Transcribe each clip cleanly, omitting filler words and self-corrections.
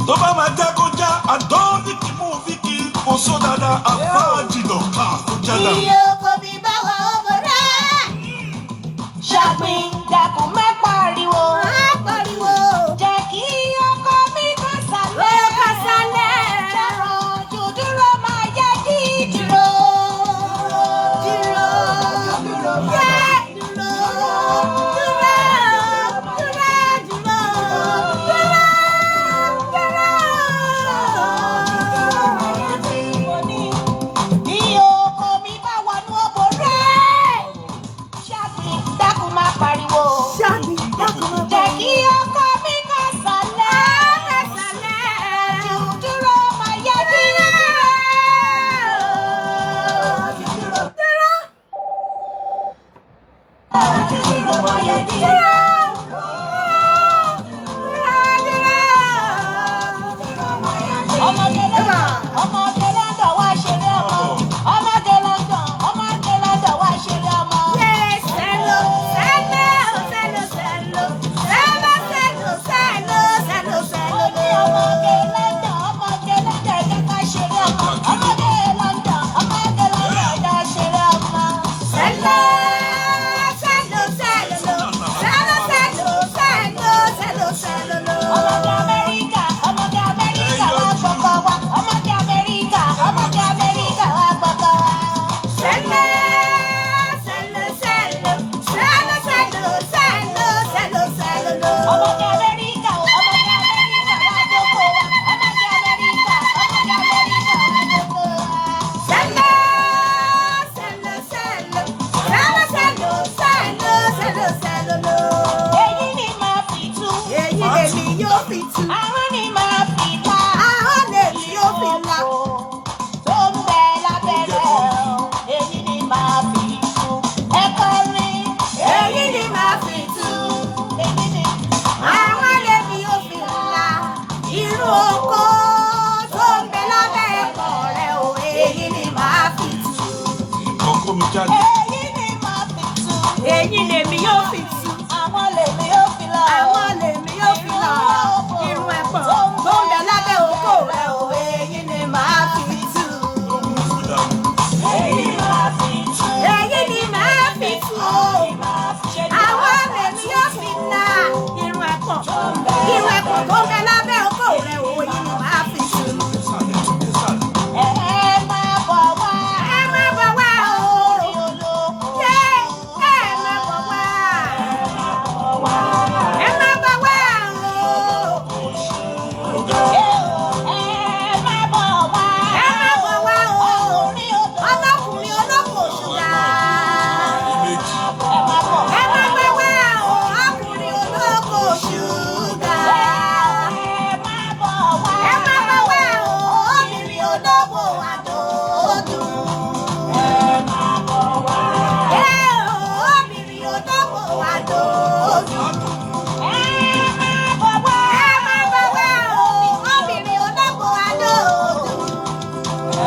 Tó bá máa já kó já, àdán ní kí mú fi kí. Oso dada abadi doka ojada. Iyo kò bí báwa ọmọ rẹ̀. Ṣàgbìn dàkú má pariwo. Má pariwo. Jẹ́ kí ọkọ mi kàn sálẹ̀. Ó kàn sálẹ̀. Jọ̀rọ̀ ojú dúró máa yẹ kí dúró. Dúró. Dúró. Yẹ dúró. Dúró. Dúró. Dúró. Iyo kò mi bá wọnú ọ̀bọ̀ rẹ̀. Ṣàgbìn dákun má pariwo. Ṣàgbìn dákun má pariwo. Jẹ́ kí ọkọ mi kàn sálẹ̀. Kàn sálẹ̀. Dúró máa yẹ kí dúró. Dúró. Dúró máa yẹ kí dúró. Ọmọdé lọ́dọ̀ wá ṣeré ọmọ. Ọmọdé lọ́dọ̀ wá ṣeré ọmọ. Sẹ́lò, sẹ́lò, sẹ́lò, sẹ́lò, sẹ́lò, sẹ́lò, sẹ́lò, sẹ́lò, sẹ́lò. Ọmọdé lọ́dọ̀ ẹ̀jẹ̀ ká ṣeré ọmọ. Ọmọdé lọ́dọ̀ ẹ̀jẹ̀ ṣeré ọmọ. Sẹ́lò, sẹ́lò, sẹ́lò, sẹ́lò, sẹ́lò, sẹ́lò, sẹ́lò, sẹ́lò. Ọmọdé Amẹ́ríkà wá gbọ́kọ̀ wá. Ọmọdé Amẹ́ríkà wá gbọ́kọ̀ wá. Sẹ́lò, sẹ́lò, sẹ́lò, sẹ́lò, sẹ́lò, sẹ́lò, sẹ́lò, sẹ́lò. Ọmọdé Amẹ́ríkà wá gbọ́kọ̀ wá. Ọmọdé Amẹ́ríkà wá gbọ́kọ̀ wá. Sẹ́lò, sẹ́lò, sẹ́lò, sẹ́lò, sẹ́lò, sẹ́lò, sẹ́lò. Èyí ni màá fi tú. Èyí lèmi yóò fi tú. Ahọ́n ni màá fi lá. Ahọ́n lèmi yóò fi lá. Tó ń bẹ lábẹ́rẹ́ o. Èyí ni màá fi tú. Ẹ kọrin. Èyí ni màá fi tú. Èyí ni. Ahọ́n lèmi yóò fi lá. Irú oko tó ń bẹ lábẹ́ ẹ̀kọ́ rẹ̀ o. Èyí ni màá fi tú. Ọkọ mi jáde. Èyí ni màá fi tú. Èyí lèmi yóò fi tú. Àwọn lèmi yóò fi lá. Àwọn lèmi yóò fi lá. Irú ẹ̀pọ̀n tó ń bẹ lábẹ́ oko rẹ̀ o. Èyí ni màá fi tú. Èyí ni màá fi tú. Èyí ni màá fi tú. Àwọn lèmi yóò fi lá. Irú ẹ̀pọ̀n tó ń bẹ lábẹ́ oko rẹ̀ o. Èyí ni màá fi tú. Ẹ máa bọ̀ wá. Ẹ máa bọ̀ wá o. Yé ẹ máa bọ̀ wá. Ẹ máa bọ̀ wá o. Ẹ máa bọ̀ wá. Ẹ máa bọ̀ wá o. Ọlọ́kùnrin olóko ṣúgà. Ẹ máa bọ̀ wá o. Ọkùnrin olóko ṣúgà. Ẹ máa bọ̀ wá. Ẹ máa bọ̀ wá o. Obìnrin olóko àdódùn. Ẹ máa bọ̀ wá. Obìnrin olóko àdódùn. Ẹ máa bọ̀ wá. Ẹ máa bọ̀ wá o. Obìnrin olóko àdódùn.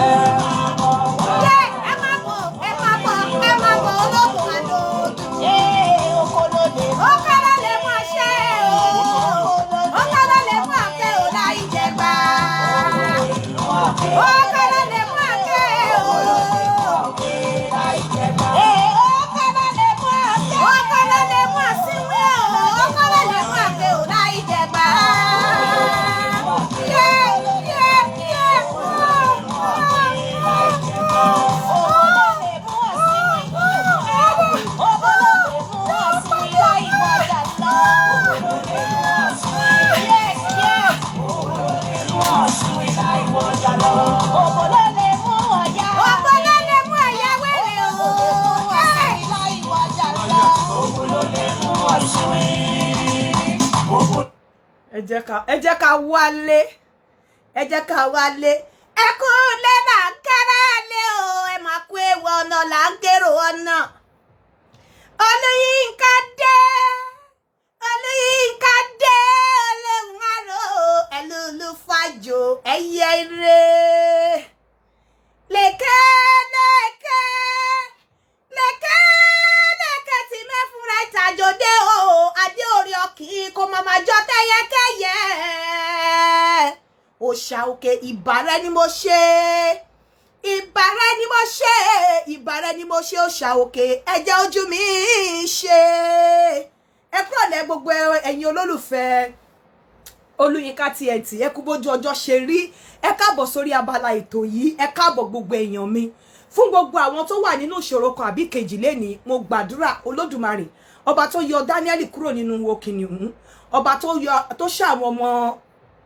Ẹ máa bọ̀ wá. Ẹ máa bọ̀ olóko àdódùn. Okolo lè mú àṣẹ o. Okolo lè mú àkẹ́ o láì jẹgba. Okolo lè mú àkẹ́ o. Okolo lè mú àsíwé o. Okolo lè mú àkẹ́ o láì jẹgba. Ẹ jẹ́ ká wálé. Ẹ jẹ́ ká wálé. Ẹ kú lé là ń kẹ́rẹ́ lé o. Ẹ máa kú ewu ọ̀nà là ń kérò ọ̀nà. Olúyinká dé. Olúyinká dé. Olóhùn àrò. Ẹlúlu fàjò. Ẹyẹ ire. Lèkè lèkè. Lèkè lèkè tí mẹ́fúnra ìtàjòdè o. Adé orí ọkì kò mọ̀mọ́ jọ tẹ́yẹkẹ́yẹ. Òòṣà òkè ìbà rẹ ni mo ṣe. ìbàrẹ̀ ni mo ṣe òòṣà òkè ẹ̀jẹ̀ ojú mi ṣe. Ẹ kúrọ̀lẹ́ gbogbo ẹ̀yin olólùfẹ́ Olúyinká TNT, ẹ kú bójú ọjọ́ ṣe rí. Ẹ káàbọ̀ sórí abala ètò yìí, ẹ káàbọ̀ gbogbo èèyàn mi. Fún gbogbo àwọn tó wà nínú ìṣòro kan àbí kejì lénìí, mo gbàdúrà Olódùmarè, ọba tó yọ Dáníẹ́lì kúrò nínú wo kìnìún, ọba tó ṣà àwọn ọmọ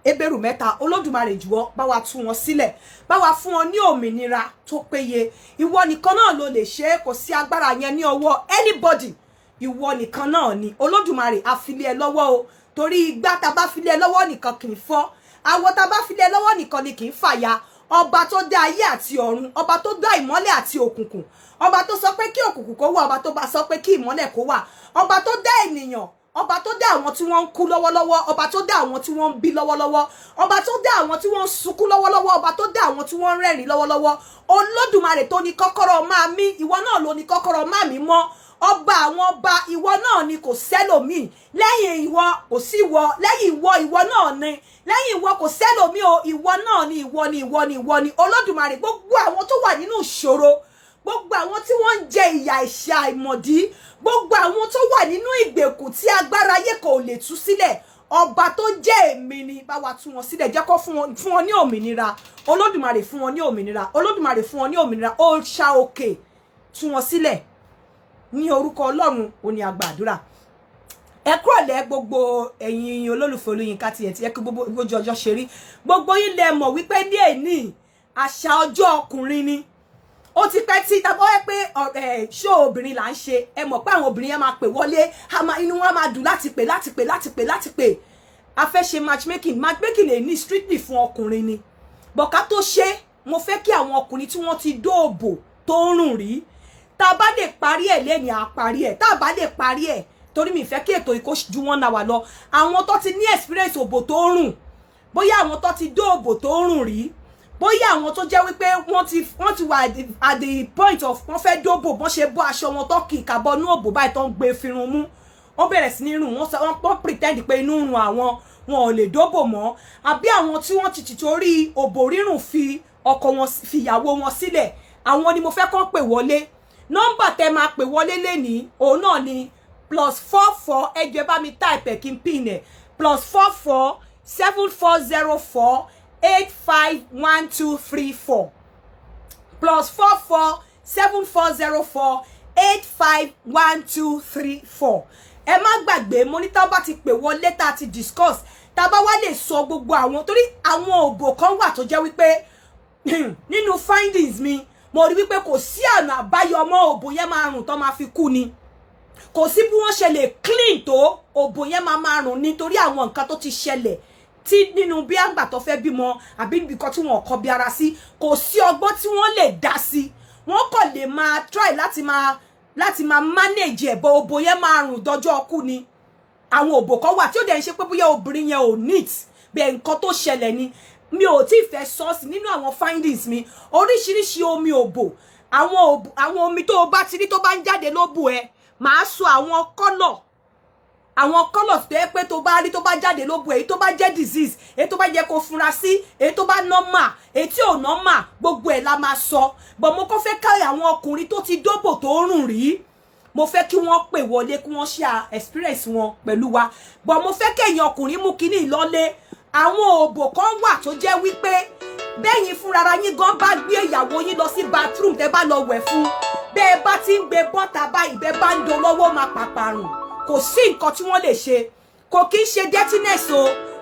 Hébérù mẹ́ta, Olódùmarè jùwọ́ bá wa tú wọn sílẹ̀, bá wa fún wọn ní òmìnira tó péye. Ìwọ nìkan náà ló lè ṣe, kò sí agbára yẹn ní ọwọ́ anybody. Ìwọ nìkan náà ni Olódùmarè á fi lé ẹ lọ́wọ́ o, torí igbá tá bá fi lé ẹ lọ́wọ́ nìkan kì í fọ́, àwọ̀ tá bá fi lé ẹ lọ́wọ́ nìkan ni kì í fàya. Ọba tó dá ayé àti ọ̀run, ọba tó dá ìmọ́lẹ̀ àti òkùnkùn, ọba tó sọ pé kí òkùnkùn kó wà, ọba tó bá sọ pé kí ìmọ́lẹ̀ kó wà, ọba tó dá ènìyàn, ọba tó dá àwọn tí wọ́n ń kú lọ́wọ́lọ́wọ́, ọba tó dá àwọn tí wọ́n ń bí lọ́wọ́lọ́wọ́, ọba tó dá àwọn tí wọ́n ń sunkún lọ́wọ́lọ́wọ́, ọba tó dá àwọn tí wọ́n ń rẹ́rìn lọ́wọ́lọ́wọ́. Olódùmarè tó ní kọ́kọ́rọ́ máa mí, ìwọ náà ló ní kọ́kọ́rọ́ máa mí mọ́. Ọba àwọn ọba, ìwọ náà ni, kò sẹ́lòmíì. Lẹ́yìn ìwọ kò sí ìwọ, lẹ́yìn ìwọ náà ni, lẹ́yìn ìwọ kò sẹ́lòmíì o, ìwọ náà ni, ìwọ ni Olódùmarè. Gbogbo àwọn tó wà nínú ìṣòro, gbogbo àwọn tí wọ́n ń jẹ ìyà ìṣà ìmọ̀dí, gbogbo àwọn tó wà nínú ìgbèkùn tí agbára ayé kò lè tú sílẹ̀, ọba tó jẹ́ èmi ni, bá wa tú wọn sílẹ̀, jẹ́ kó fún wọn ní òmìnira. Olódùmarè fún wọn ní òmìnira, Olódùmarè fún wọn ní òmìnira. Òòṣà òkè tú wọn sílẹ̀ ní orúkọ Ọlọ́run. Ó ní àgbàdúrà. Ẹ kúrọ̀lẹ́ gbogbo ẹ̀yin olólùfẹ́ Olúyinká TNT, ẹ kú gbogbo ọjọ́ ṣe rí. Gbogbo yín lẹ mọ̀ wípé ní èní àṣà ọjọ́ ọkùnrin ni. Ó ti pẹ́ tí tàbí ẹ pé ṣó obìnrin là ń ṣe, ẹ mọ̀ pé àwọn obìnrin yẹn máa pè wọlé, inú wọn máa dùn láti pè. A fẹ́ ṣe matchmaking lè ní strictly fún ọkùnrin ni. Bọ̀ká tó ṣe, mo fẹ́ kí àwọn ọkùnrin tí wọ́n ti dóòbò tó ń rùn rí, tá a bá lè parí ẹ̀ lẹ́ni à parí ẹ̀, tá a bá lè parí ẹ̀, torí mi fẹ́ kí ètò ìkó ju 1 hour lọ. Àwọn tó ti ní experience òbò tó ń rùn, bóyá àwọn tó ti dóòbò tó ń rùn rí, bóyá àwọn tó jẹ́ wípé wọ́n ti wà at the point of wọ́n fẹ́ dóbò, bọ́n ṣe bọ́ aṣọ wọn tó kì í kàbọ̀ ní òbò báyìí tó ń gbé firun mú, wọ́n bẹ̀rẹ̀ sí ní rùn, wọ́n pretend pé inú rùn àwọn, wọn ò lè dóbò mọ́. Àbí àwọn tí wọ́n ti tìtorí òbò rírùn fi ọkọ wọn fi ìyàwó wọn sílẹ̀, àwọn ni mo fẹ́ kàn pè wọlé. Nọ́mbà tẹ́ máa pè wọlé lénìí, òun náà ni +44, ẹ jọ̀ọ́ bá mi type ẹ̀ kí n pin ẹ̀, +44 7404 851234, +44 7404 851234. Ẹ má gbàgbé, mo ní tá bá ti pè wọlé tá ti discuss, tá bá wá lè sọ gbogbo àwọn, torí àwọn òbò kan wà tó jẹ́ wípé nínú findings mi mo rí wípé kò sí ọ̀nà àbáyọ mọ́, òbò yẹn máa rùn tó máa fi kú ni. Kò sí bí wọ́n ṣe lè clean tó, òbò yẹn máa rùn nítorí àwọn nǹkan tó ti ṣẹlẹ̀ tí nínú bí àgbà tó fẹ́ bímọ àbí nǹkan tí wọ́n kọ bí ara sí, kò sí ọgbọ́n tí wọ́n lè dá sí. Wọ́n kàn lè máa try láti máa manage ẹ̀, bọ́ òbò yẹn máa rùn dọjọ́ ọkú ni. Àwọn òbò kan wà tí ó dẹ̀ ń ṣe pé bóyá obìnrin yẹn ò neat, bẹ́ẹ̀ nǹkan tó ṣẹlẹ̀ ni. Mi ò tí fẹ́ sọ́ọ̀sì nínú àwọn findings mi, oríṣiríṣi omi òbò, àwọn omi tó bá ti rí tó bá ń jáde lóbò ẹ, màá sọ àwọn colors tó yẹ pé tó bá rí tó bá jáde lóbò, èyí tó bá jẹ́ disease, èyí tó bá jẹ́ kó fura sí, èyí tó bá normal, èyí tí ò normal, gbogbo ẹ̀ la máa sọ. But mo kàn fẹ́ kárí àwọn ọkùnrin tó ti dóbò tó rùn rí, mo fẹ́ kí wọ́n pè wọlé, kí wọ́n share experience wọn pẹ̀lú wa. But mo fẹ́ kẹ́yin ọkùnrin mú kíní ìlọ́lé. Àwọn òbò kan wà tó jẹ́ wípé bẹ́yìn fúnra yín gan bá gbé ìyàwó yín lọ sí bathroom tẹ́ bá lọ wẹ̀ fún, bẹ́ẹ̀ bá ti ń gbé bọ́ta báyìí, bẹ́ẹ̀ bá ń do lọ́wọ́ máa pàpàrùn. Kò sí nǹkan tí wọ́n lè ṣe, kò kí ń ṣe dirtiness o.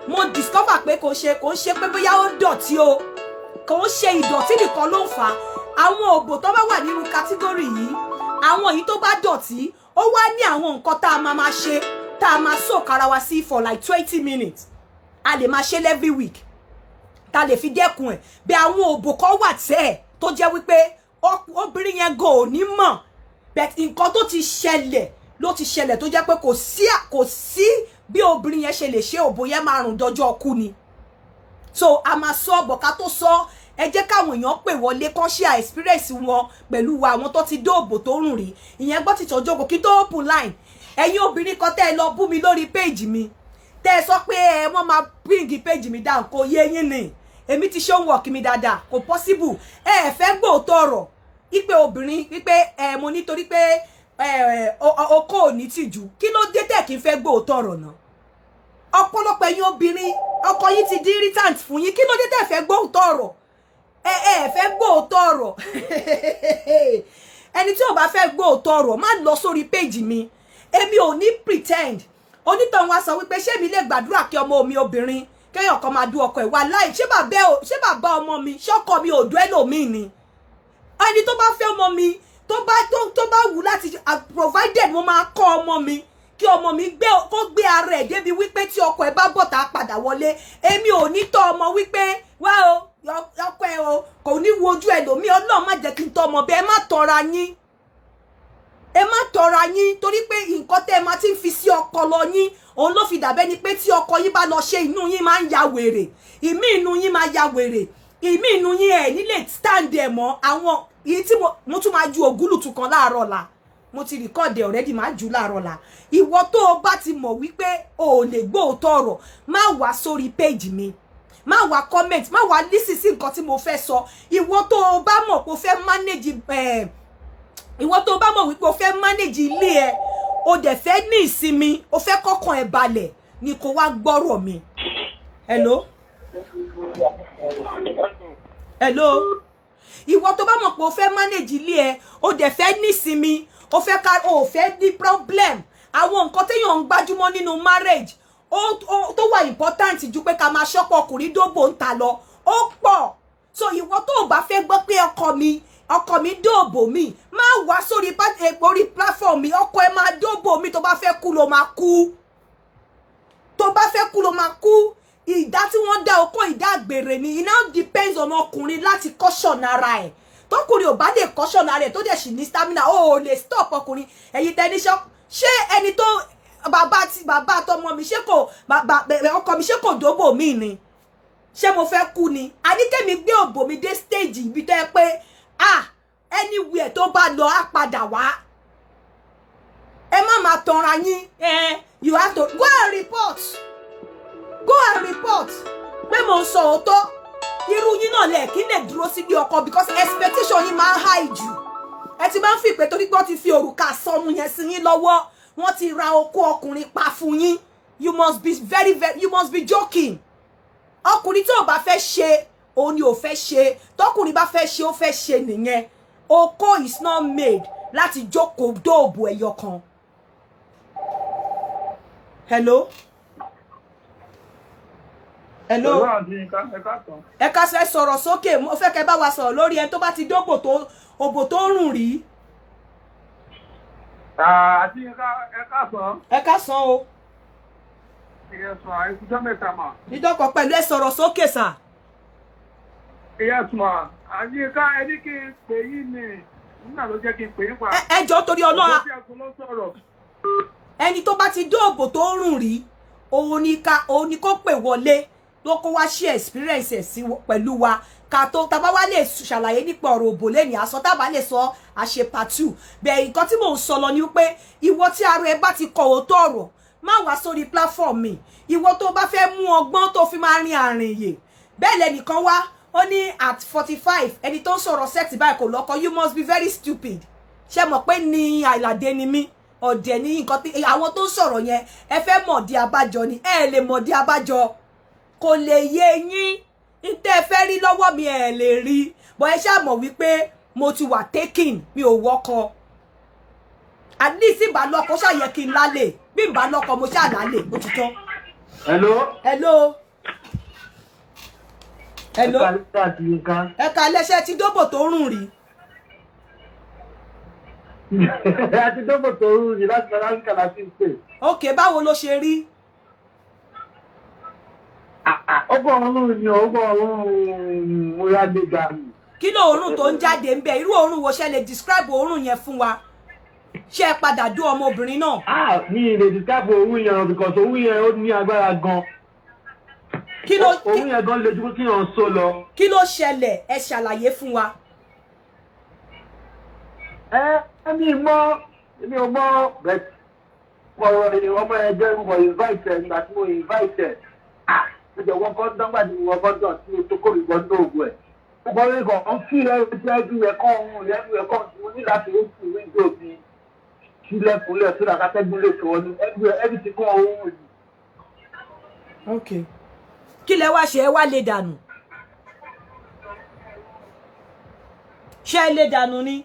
Mo discover pé kò ń ṣe pé bóyá ó ń dọ̀tí o, kò ń ṣe ìdọ̀tí nìkan ló ń fà á. Àwọn òbò tó bá wà nínú category yìí, àwọn yìí tó bá dọ̀tí, ó wá ní àwọn nǹkan tá a máa ṣe, tá a máa soak ara wa sí for like 20 minutes. A lè máa ṣe every week, ta lè fi dẹ́kun ẹ̀. Bí àwọn òbò kan wà tẹ́ tó jẹ́ wípé obìnrin yẹn go ní mọ̀, but nǹkan tó ti ṣẹlẹ̀ ló ti ṣẹlẹ̀ tó jẹ́ pé kò sí bí obìnrin yẹn ṣe lè ṣe, òbò yẹn máa rùn dọjọ́ ọkú ni. So a máa sọ bọ̀ká tó sọ, ẹ jẹ́ káwọn èèyàn pè wọlé kán share experience wọn pẹ̀lú wa, àwọn tó ti dóòbò tó rùn rí. Ìyẹn gbọ́ tìtọ́jú òbò kí tó open line. Ẹ̀yin obìnrin kan tẹ́ ẹ lọ bú mi lórí page mi, tẹ́ ẹ sọ pé wọ́n máa bring page mi down, kò yé yín ni. Èmi ti show work mi dáadáa, kò possible. Ẹ fẹ́ gbóòótọ́ ọ̀rọ̀, ipe obìnrin wípé mo nítorí pé ọkọ ò ní tìjú kí ló dé tẹ́ kí n fẹ́ gbọ́ òótọ́ ọ̀rọ̀ náà ọ̀pọ̀lọpọ̀ ẹ̀yin obìnrin ọkọ yín ti di irritant fún yín kí ló dé tẹ́ fẹ́ gbọ́ òótọ́ ọ̀rọ̀ fẹ́ gbọ́ òótọ́ ọ̀rọ̀ ẹni tí ò bá fẹ́ gbọ́ òótọ́ ọ̀rọ̀ má lọ sórí péjì mi èmi ò ní pretend onítàn wa sọ wípé ṣé mi lè gbàdúrà kí ọmọ mi obìnrin kéèyàn kan máa du ọkọ ẹ̀ wá láì ṣé bàbá ọmọ mi ṣọ́kọ mi ò dú ẹlòmíì ni ẹni tó bá fẹ́ ọmọ mi tó bá wù láti provided mo máa kọ́ ọmọ mi kí ọmọ mi kó gbé ara ẹ̀ débi wípé tí ọkọ ẹ̀ bá bọ̀ tá a padà wọlé èmi ò ní tọ́ ọmọ wípé wá o ọkọ ẹ̀ o kò ní wojú ẹlòmíì Ọlọ́run má jẹ́ kí n tọ́ ọmọ bẹ́ẹ̀ ẹ má tọ́ra yín torí pé nǹkan tẹ́ ẹ máa ti ń fi sí ọpọlọ yín òun ló fi dàbẹ́ ni pé tí ọkọ yín bá lọ ṣe inú yín máa ń ya wèrè ìmí inú yín máa ya wèrè ìmí inú yín ẹ̀ nílé stand ẹ̀ mọ́ àwọn èyí tí mo tún máa ju ògúlùtù kan láàárọ̀ la mo ti record already máa jù láàárọ̀ la ìwọ tó o bá ti mọ̀ wípé o ò lè gbóòótọ́ ọ̀rọ̀ má wá sórí page mi má wá comment má wá listen sí nǹkan tí mo fẹ́ sọ ìwọ tó o bá mọ̀ pé o fẹ́ manage ìwọ tó bá mọ̀ wípé o fẹ́ manage ilé ẹ o dẹ̀ fẹ́ ní ìsinmi o fẹ́ kọ́kàn ẹ balẹ̀ ni kò wá gbọ́rọ̀ mi. Hello ìwọ tó bá mọ̀ pé o fẹ́ manage ilé ẹ o dẹ̀ fẹ́ ní ìsinmi o fẹ́ ní problem àwọn nǹkan téèyàn ń gbájúmọ́ nínú marriage tó wà important ju pé ká máa ṣọ́pọ̀ ọkùnrin dóbò ń ta lọ ó pọ̀ so ìwọ tó bá fẹ́ gbọ́ pé ọkọ mi dóòbò mi máa wá sórí orí platform mi ọkọ ẹ máa dóòbò mi tó bá fẹ́ kú ló máa kú ìdá tí wọ́n dá okó ìdá àgbèrè ni it now depends on ọkùnrin láti caution ara ẹ̀ tọkùnrin ò bá lè caution ara ẹ̀ tó dẹ̀ sì ní stamina ó lè stop ọkùnrin ẹ̀yin tẹni ṣé ẹni tó bàbá àtọmọ mi ṣé kò ọkọ mi ṣé kò dóòbò mi ni ṣé mo fẹ́ kú ni àníkẹ́mi gbé òbò mi dé stage ibi tó yẹ pé anywhere tó bá lọ á padà wá ẹ má máa tanra yín you have to go and report pé mo ń sọ òótọ́ irú yín náà lẹ̀ kí lè dúró sí bí ọkọ because expectation yín máa ń high jù ẹ ti máa ń fi pé torí pé wọ́n ti fi òrùka sọnù yẹn sí yín lọ́wọ́ wọ́n ti ra okó ọkùnrin pa fún yín you must be joking ọkùnrin tí ò bá fẹ́ ṣe òun ni ò fẹ́ ṣe tọkùnrin bá fẹ́ ṣe ó fẹ́ ṣe nìyẹn okó is not made láti jókòó dóòbò ẹyọ kan. Hello ẹ ká ṣe sọ̀rọ̀ sókè mo fẹ́ kẹ́ bá wa sọ̀rọ̀ lórí ẹni tó bá ti dóòbò tó òbò tó rùn rí. àti ẹ ká sàn o. ìjọ mẹ́ta mà. ìdọ́kọ̀ pẹ̀lú ẹ sọ̀rọ̀ sókè sà. Yes ma, àyíká ẹni kí n pè yí ni nígbà ló jẹ́ kí n pè yí pa. Ẹ jọ̀ọ́ torí Ọlọ́run. Ẹni tó bá ti dóòbò tó rùn rí òun ni kó pè wọlé ló kó wá share experience ẹ̀ sí pẹ̀lú wa ká tó tá bá wá lè ṣàlàyé nípa ọ̀rọ̀ òbò lẹ́ni àsọ tá bá lè sọ àṣẹ part 2 bẹ́ẹ̀ nǹkan tí mò ń sọ lọ ni pé ìwọ tí ara ẹ bá ti kọ òótọ́ ọ̀rọ̀ má wá sórí platform mi ìwọ tó bá fẹ́ mú ọgbọ́n tó fi máa rin àrìn yè bẹ́ẹ̀ lẹ́nìkan wá ó ní at 45 ẹni tó ń sọ̀rọ̀ sex báyìí kò lọ́kọ you must be very stupid ṣé mọ̀ pé ní àìlàdé ni mí ọ̀dẹ̀ ní nǹkan tí àwọn tó ń sọ̀rọ̀ yẹn ẹ fẹ́ mọ̀dí abájọ ni ẹ lè mọ̀dí abájọ kò lè yé yín ntẹ́ ẹ fẹ́ rí lọ́wọ́ mi ẹ lè rí bọ́ ẹ ṣáà mọ̀ wípé mo ti wà taking mi ò wọ́kọ at least ìbá lọ́kọ ṣàyẹ kí n lálẹ́ bí ìbá lọ́kọ mo ṣáà lálẹ́ ó ti tán. Hello. Ẹ ká lẹ́sẹ̀ tí dóbò tó rùn rí. Àti dóbò tó rùn rí láti lọ láti kàlá sí ìpè. Ok, báwo ló ṣe rí? Ọgbọ̀n ọ̀run ni ọgbọ̀n ọ̀run mo yá gbé ga mi. Kí ló òórùn tó ń jáde ń bẹ? Irú òórùn wo ṣe lè describe òórùn yẹn fún wa? Ṣé ẹ padà dó ọmọbìnrin náà? Mi lè describe òórùn yẹn because òórùn yẹn ó ní agbára gan. Òun yẹn gan lè dúró kí yàn só lọ. Kí ló ṣẹlẹ̀? Ẹ ṣàlàyé fún wa. Èmi ò mọ̀ bẹ́ẹ̀ ọ̀rọ̀ ọmọ ẹgbẹ́ mo invite ẹ̀ nígbà tí mo invite ẹ̀. Mo jẹ́ wọ́n kọ́ dọ́gba ní wọ́n kọ́ dọ̀ tí mo tó kó ìbọn ní òògùn ẹ̀. ọkùnrin kan kí ẹbí ẹ̀kọ́ ọ̀hún lẹ́nu ẹ̀kọ́ tí mo ní láti ó sì wíńdò mi sílẹ̀kùnlẹ̀ sódà kátẹ́gùn lè sọ ní ẹbí ti kọ́ ohun yìí. ok kí lẹ wá ṣe ẹ wá lè dànù ṣé ẹ lè dànù ni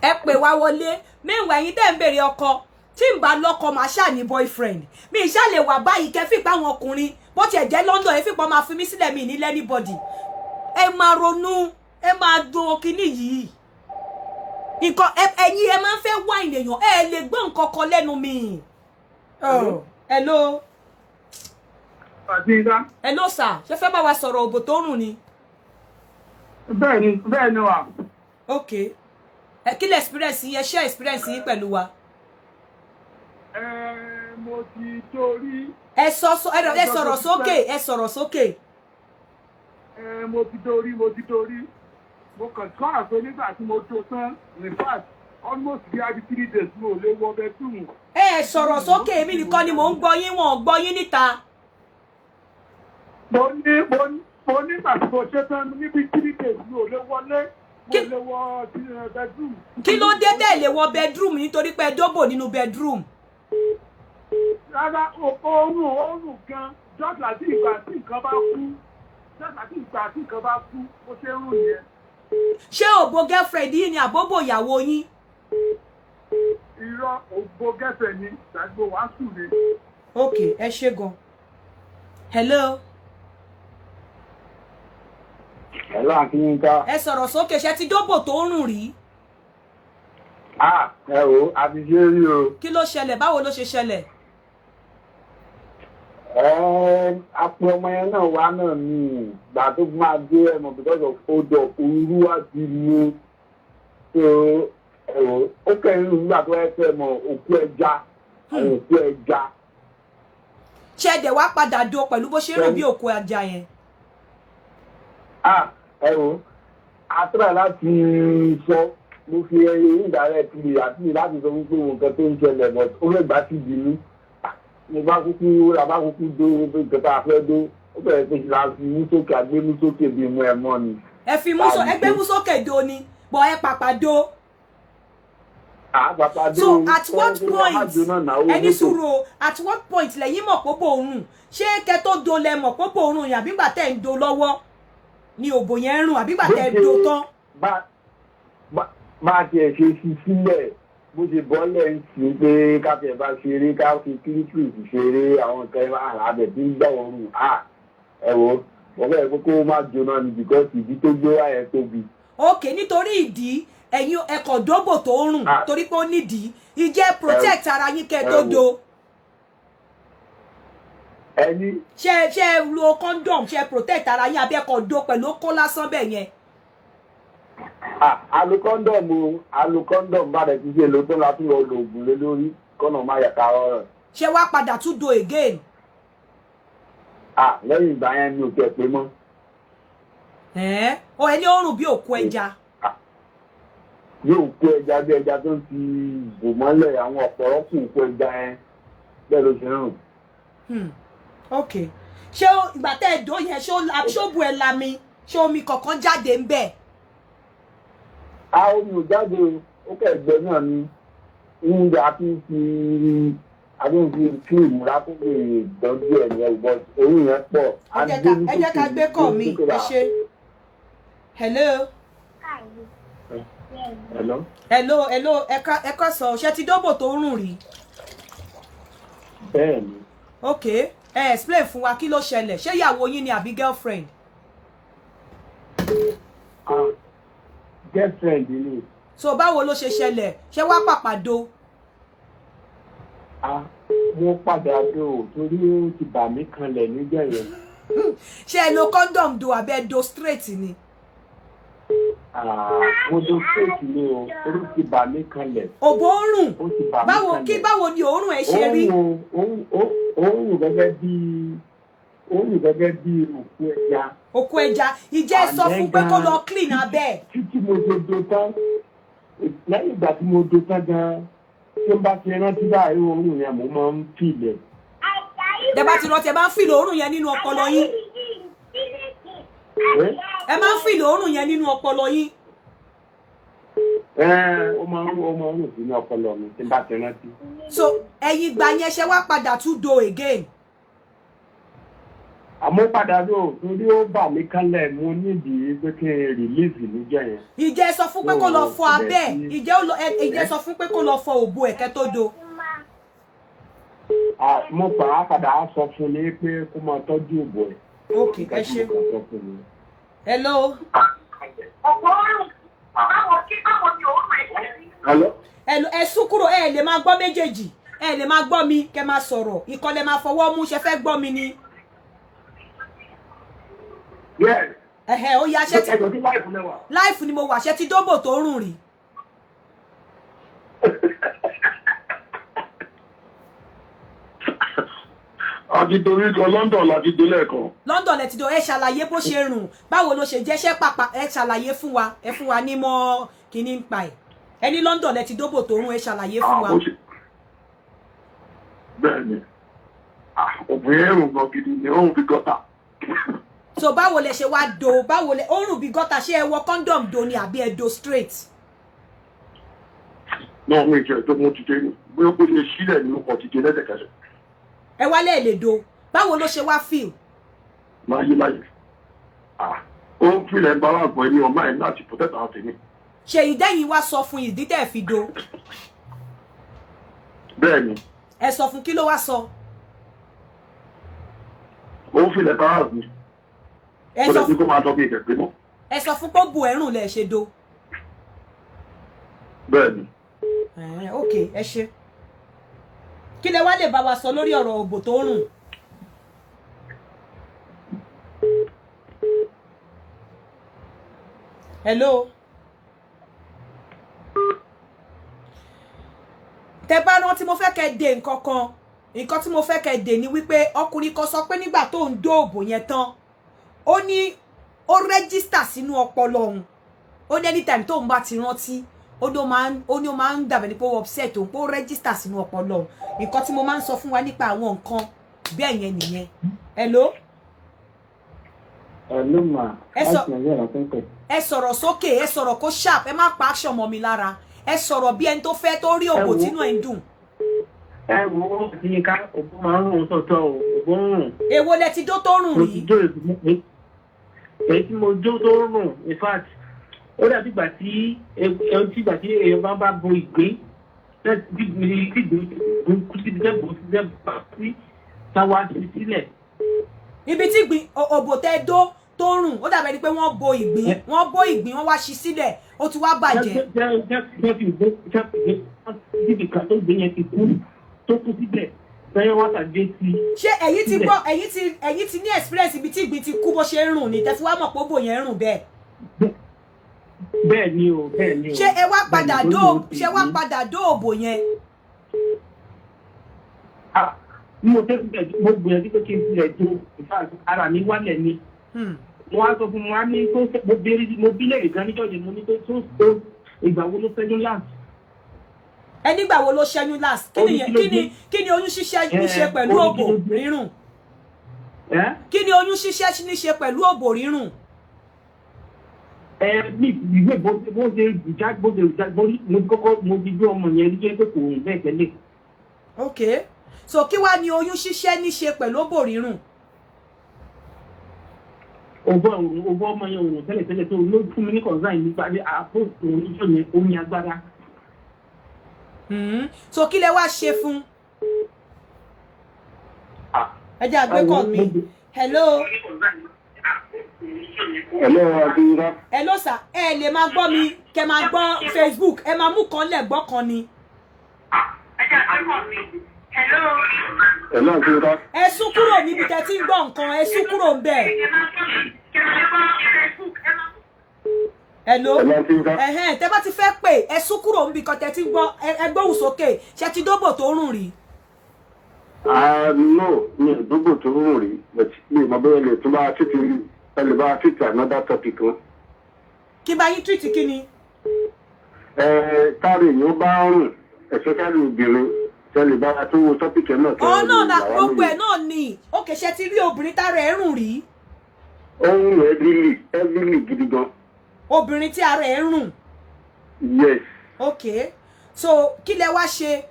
ẹ pè wá wọlé mẹ́wàá ẹ̀yin tẹ́ ń béèrè ọkọ tí n bá lọ́kọ máa ṣáà ní boyfriend mi ìṣá lè wà báyìí kẹfì pa àwọn ọkùnrin bó tiẹ̀ jẹ́ London ẹ fìpọ̀ máa fi mí sílẹ̀ mi ní anybody ẹ máa ronú ẹ máa dùn kinní yìí nǹkan ẹ̀yin ẹ máa ń fẹ́ wá èèyàn ẹ lè gbọ́ nǹkan kan lẹ́nu mi. Hello. Hello sir ṣé fẹ́ bá wa sọ̀rọ̀ òbò tó rùn ni. bẹ́ẹ̀ ni wà. ok kí lè experience yín ẹ share experience yín pẹ̀lú wa. Mo ti torí. ẹ sọ̀rọ̀ sókè ẹ sọ̀rọ̀ sókè. Mo ti torí mo kàn kọ́ àpé nígbà tí mo tó tán in fact almost bí i 3 days mo lè wọ bedroom. ẹ sọ̀rọ̀ sókè èmi nìkan ni mò ń gbọ́ yín wọn ò gbọ́ yín níta. mo nígbà tí mo ṣe tán níbi 3 days mo lè wọlé mo lè wọ bedroom. kí ló dé tẹ́ lè wọ bedroom nítorí pé ẹ dóbò nínú bedroom. rárá oorun gan just like ìgbà tí nǹkan bá kú ó ṣe ń rùn yẹn. ṣé òbò girlfriend yìí ni àbóbò ìyàwó yín. irọ́ òbò girlfriend ni ṣàgbó wàásù ni. ok ẹ ṣé gan. hello. hello Akínyínká. ẹ sọ̀rọ̀ sókè ṣe ti dóbò tó ń rùn rí. ẹ o àti ṣe rí o. kí ló ṣẹlẹ̀ báwo ló ṣe ṣẹlẹ̀. apẹ ọmọ yẹn náà wá náà ní ìgbà tó máa dé ẹmọ because of hold up òru àti mú ó kẹrin nígbà tó ẹ fẹ́ mọ òkú ẹja òkú ẹja. ṣé ẹ̀dẹ̀ wá padà do pẹ̀lú bó ṣe rìn bí òkú ẹja yẹn. àtúrà láti sọ mo fi indirectly àti láti sọ wípé nǹkan tó ń ṣẹlẹ̀ but ó fẹ́ gbà sí ìbínú. Mo bá kúkú dó nǹkan tá a fẹ́ dó ó bẹ̀rẹ̀ pé la fi mú sókè àgbé mú sókè bí mú ẹ mọ́ ni. ẹ fi ẹgbẹ́ mú sókè do ni bọ̀ ẹ pàpà do. So at what point ẹni sùúrù at what point lẹ́yìn mọ̀ pópó òórùn ṣé kẹ́ tó do lẹ mọ̀ pópó òórùn yẹn àbígbà tẹ́ ń do lọ́wọ́ ni òbò yẹn rùn àbígbà tẹ́ ń do tán. Bá a tiẹ̀ ṣe fi sílẹ̀ bó ṣe bọ́lẹ̀ ń sìn pé káfíẹ̀ bá ṣeré ká fi kíríkìrì ṣeré àwọn nǹkan àbẹ̀ tí ń gbà wọ́n rùn ẹ wo wọ́n bẹ̀rẹ̀ pé kó má jóná ni because ìdí tó gbé wá yẹn tóbi. ok nítorí ìdí ẹ̀yin ẹ̀kọ́ dóbò tó ń rùn torí pé ó nídìí ìjẹ́ protect ara yín kẹ́ tó do. ẹni. ṣe lo condom ṣe protect ara yín abẹ́kọ̀ do pẹ̀lú kó lásán bẹ̀ yẹn. Alukọ́ndọ̀mù bá rẹ̀ ti ṣe ló tó la tún lọ lo oògùn lé lórí kọ́nà má yàtọ̀ ọ̀rọ̀. ṣé wàá padà tún do again. Lẹ́yìn ìgbà yẹn mi ò tẹ̀ pé mọ́. ẹni ó rùn bí òkú ẹja. Yóò kó ẹja bí ẹja tó ti bò mọ́lẹ̀ àwọn ọ̀pọ̀rọ̀ kù kó ẹja yẹn bẹ́ẹ̀ ló ṣe rùn. ok ṣé ìgbà tẹ́ ẹ̀ dó yẹn ṣó bu ẹ̀ lami ṣé omi kọ̀ọ̀kan jáde ń bẹ̀. Omi ò jáde ó kẹ̀gbẹ́ náà ni oúnjẹ àti fi ìmúra tó lè dọ́jú ẹ̀ ní ẹ̀gbọ́ oyún yẹn pọ̀. ẹ jẹ́ ká gbé kọ́ mi ẹ ṣe. hello. ẹ kọ́ sọ ṣé ti dóbò tó ń rùn rí. bẹ́ẹ̀ni. ok explain fún wa kí ló ṣẹlẹ̀ ṣé ìyàwó yín ni àbí girlfriend. Girlfriend ni. So báwo ló ṣe ṣẹlẹ̀ ṣé wá pàpà do. Mo padà do torí ó ti bà mí kanlẹ̀ nígbà yẹn. ṣé ẹ lo condom do abẹ́ do straight ni. Mo do straight ni o torí ó ti bà mí kanlẹ̀. òbò òórùn báwo ni òórùn ẹ ṣe rí. òórùn gẹ́gẹ́ bí òkú ẹja. Òkú ẹja ìjẹ́ sọ fún pé kó lọ clean abẹ́. Títí mo do tán lẹ́yìn ìgbà tí mo do tán gan-an tí ó bá ti rántí báyìí òórùn yẹn mo máa ń fìlẹ̀. Tẹ́ bá ti rántí ẹ bá ń fìlẹ̀ òórùn yẹn nínú ọpọlọ yín. ẹ máa ń fìlì òórùn yẹn nínú ọpọlọ yín. Ó máa ń rùn sínú ọpọlọ mi tí n bá ti rántí. So ẹ̀yin ìgbà yẹn ṣe wá padà tún do again. Àmọ́ padà ló torí ó bà mí kálẹ̀ mo nídìí pé kí n rìlíìsì níjẹ́ yẹn. Ìjẹ́ sọ fún pé kó lọ fọ abẹ́ ìjẹ́ sọ fún pé kó lọ fọ òbò ẹ̀kẹ́ tó do. Mo padà sọ fún ni pé kó máa tọ́jú òbò ẹ̀. Ok, ẹ ṣe. Hello. Hello, ẹ sún kúrò ẹ lè máa gbọ́ méjèèjì ẹ lè máa gbọ́ mi kẹ́ máa sọ̀rọ̀ ìkọlẹ̀ máa fọwọ́ mú ṣe fẹ́ gbọ́ mi ni. Ó yá ṣe ti láìfù ni mo wà ṣe ti dóbò tó rùn rí. àti torí kan London láti délẹ̀ kan. London lẹ ti do ẹ ṣàlàyé bó ṣe rùn báwo ló ṣe jẹ́ṣẹ́ pàpà ẹ ṣàlàyé fún wa ẹ fún wa ní mọ́ kíní ń pa ẹ̀ ẹ ní London lẹ ti dóbò tó rùn ẹ ṣàlàyé fún wa. Bẹ́ẹ̀ni obìnrin ẹ̀rùn gan gidi ni òun fi gọ́tà. So báwo lẹ ṣe wá do báwo lẹ òórùn bí gọ́tà ṣé ẹ wọ condom do ni àbí ẹ do straight. náà mi jẹ́ tó mo ti dé ní bóyá kó lè sílẹ̀ nínú kan ti dé lẹ́sẹ̀kẹsẹ̀. Ẹ wálé lè do báwo ló ṣe wá feel. Máa yí láyé ó ń filẹ̀ ń bá wà gbọ́ ẹni ọmọ ẹ̀ láti protect àwọn tèmi. Ṣé ìdẹ́yìn wá sọ fún ìdí tẹ́ fi do. Bẹ́ẹ̀ni. Ẹ sọ fún kí ló wá sọ. Ó ń filẹ̀ bá wà gbọ́. Ó lè ní kó máa tọ́ bí ìkẹ̀kẹ́ mọ́. Ẹ sọ fún pé ó bu ẹ̀rùn lẹ̀ ṣe do. Bẹ́ẹ̀ni. Ok, ẹ ṣe. Kí lẹ wá lè bá wa sọ lórí ọ̀rọ̀ òbò tó rùn. Hello. Tẹ́ bá rántí mo fẹ́ kẹ́ dé nǹkan tí mo fẹ́ kẹ́ dé ni wípé ọkùnrin kan sọ pé nígbà tó ń dó òbò yẹn tán ó ní ó rẹ́gísítà sínú ọpọlọ òun ó ní anytime tó ń bá ti rántí ó ní ó máa ń dàbẹ̀ ní pé ó upset òun pé ó rẹ́gísítà sínú ọpọlọ òun nǹkan tí mo máa ń sọ fún wa nípa àwọn nǹkan bẹ́ẹ̀ yẹn nìyẹn. Hello. Hello ma. Ẹ sọ̀rọ̀ sókè ẹ sọ̀rọ̀ kó sharp ẹ má pa action mọ́ mi lára ẹ sọ̀rọ̀ bí ẹni tó fẹ́ tó rí òbò tínú ẹ̀ ń dùn. Ẹ wo ti ká òbò máa ń rùn sọ̀tọ̀ òbò ń rùn. Èwo lẹ ti dó tó rùn rí. Èyí tí mo jó tó rùn in fact ó dàbí ìgbà tí èèyàn bá bo ìgbín tí ìgbín kú sí táwa sí sílẹ̀. Ibi tí ìgbín òbò tẹ dó tó rùn ó dàbẹ̀ ni pé wọ́n bo ìgbín wọ́n wá ṣí sílẹ̀ ó ti wá bàjẹ́. Níbi kan tó gbé yẹn ti kú tó kú síbẹ̀ lẹ́yìn wọ́n tàgbé sí. Ṣé ẹ̀yin ti gbọ́ ẹ̀yin ti ní experience ibi tí ìgbín ti kú bó ṣe ń rùn ni tẹ́fí wá mọ̀ pé òbò yẹn ń rùn bẹ́ẹ̀. Bẹ́ẹ̀ ni o. Ṣé ẹ wá padà dó òbò yẹn. Mo gbìyànjú pé kí n tilẹ̀ jó ara mi wálẹ̀ ni. Mo wá sọ fún mi wá ní tó mo bí lè gan níjọ́ yẹn mo ní pé tó ìgbà wo ló ṣẹ́yún last. Ẹ nígbà wo ló ṣẹ́yún last kí ni oyún ṣíṣẹ́ ní ṣe pẹ̀lú òbò rírùn. Kí ni oyún ṣíṣẹ́ ní ṣe pẹ̀lú òbò rírùn. Ní ìwé bó ṣe ìjà mo kọ́kọ́ mo fi gbé ọmọ yẹn rí pé kò rùn bẹ́ẹ̀ tẹ́lẹ̀. Ok, so kí wá ni oyún ṣíṣẹ́ ní ṣe pẹ̀lú òbò rírùn. Òbò ọmọ yẹn òun tẹ́lẹ̀ tó ló fún mi ní concern nípa pé àpò òun níjọ́ yẹn ó ní agbára. So kí lẹ wá ṣe fún. Ẹ jẹ́ àgbékọ̀ mi. Hello. Hello sir ẹ lè máa gbọ́ mi kẹ́ máa gbọ́ Facebook ẹ máa mú kan lẹ̀ gbọ́ kan ni. Ẹ jẹ́ àgbékọ̀ mi. Hello Akínra. Ẹ sún kúrò níbi tẹ́ ti ń gbọ́ nǹkan ẹ sún kúrò ń bẹ̀. Hello. Tẹ́ bá ti fẹ́ pè ẹ sún kúrò níbi kan tẹ́ ti ń gbọ́ ẹ gbóhùn sókè ṣé ti dóbò tó rùn rí. No mi ò dóbò tó rùn rí but mi ò mọ bóyá lè tún bá títí ẹ lè bá títí another topic wọn. Kí bá yín treat kí ni. Táàrí èèyàn bá rùn especially obìnrin tẹ́lẹ̀ bá tó wo tọ́pìkì náà. Náà gbogbo ẹ̀ náà ni ó kè ṣe ti rí obìnrin tára ẹ̀ rùn rí. ó ń rùn heavily gidi gan. obìnrin tí ara ẹ̀ ń rùn. Yes. Okay, so kí lẹ wá ṣe?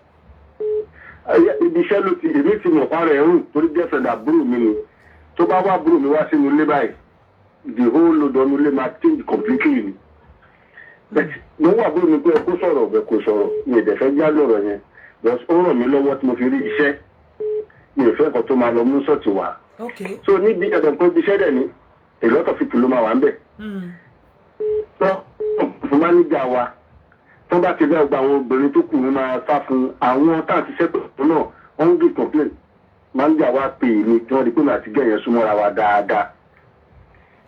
Ibi iṣẹ́ ló ti èmi ti mọ̀ para ẹ̀ rùn torí girlfriend àbúrò mi ni tó bá wá àbúrò mi wá sínú ilé báyìí the whole load ọ̀nù ilé máa change completely ni. mo wà àbúrò mi pé ẹ kó sọ̀rọ̀ ẹ kó sọ̀rọ̀ mi ì dẹ̀ fẹ́ já lọ́rọ̀ yẹn ó ràn mí lọ́wọ́ tí mo fi rí iṣẹ́ mi ò fẹ́ kan tó máa lọ mú sọ́ọ̀tì wá. So níbi ẹ̀dọ̀ pé ibi iṣẹ́ dẹ̀ ni a lot of people ló máa wà ń bẹ̀. tó fún máníjà wa tó bá ti bẹ́ẹ̀ gba àwọn obìnrin tó kù ní máa sá fún àwọn tá à ti ṣẹ́pẹ̀ fún náà wọ́n ń gbé complain máníjà wa pè mí tí wọ́n di pé màá ti gẹ̀yẹn súnmọ́ra wa dáadáa.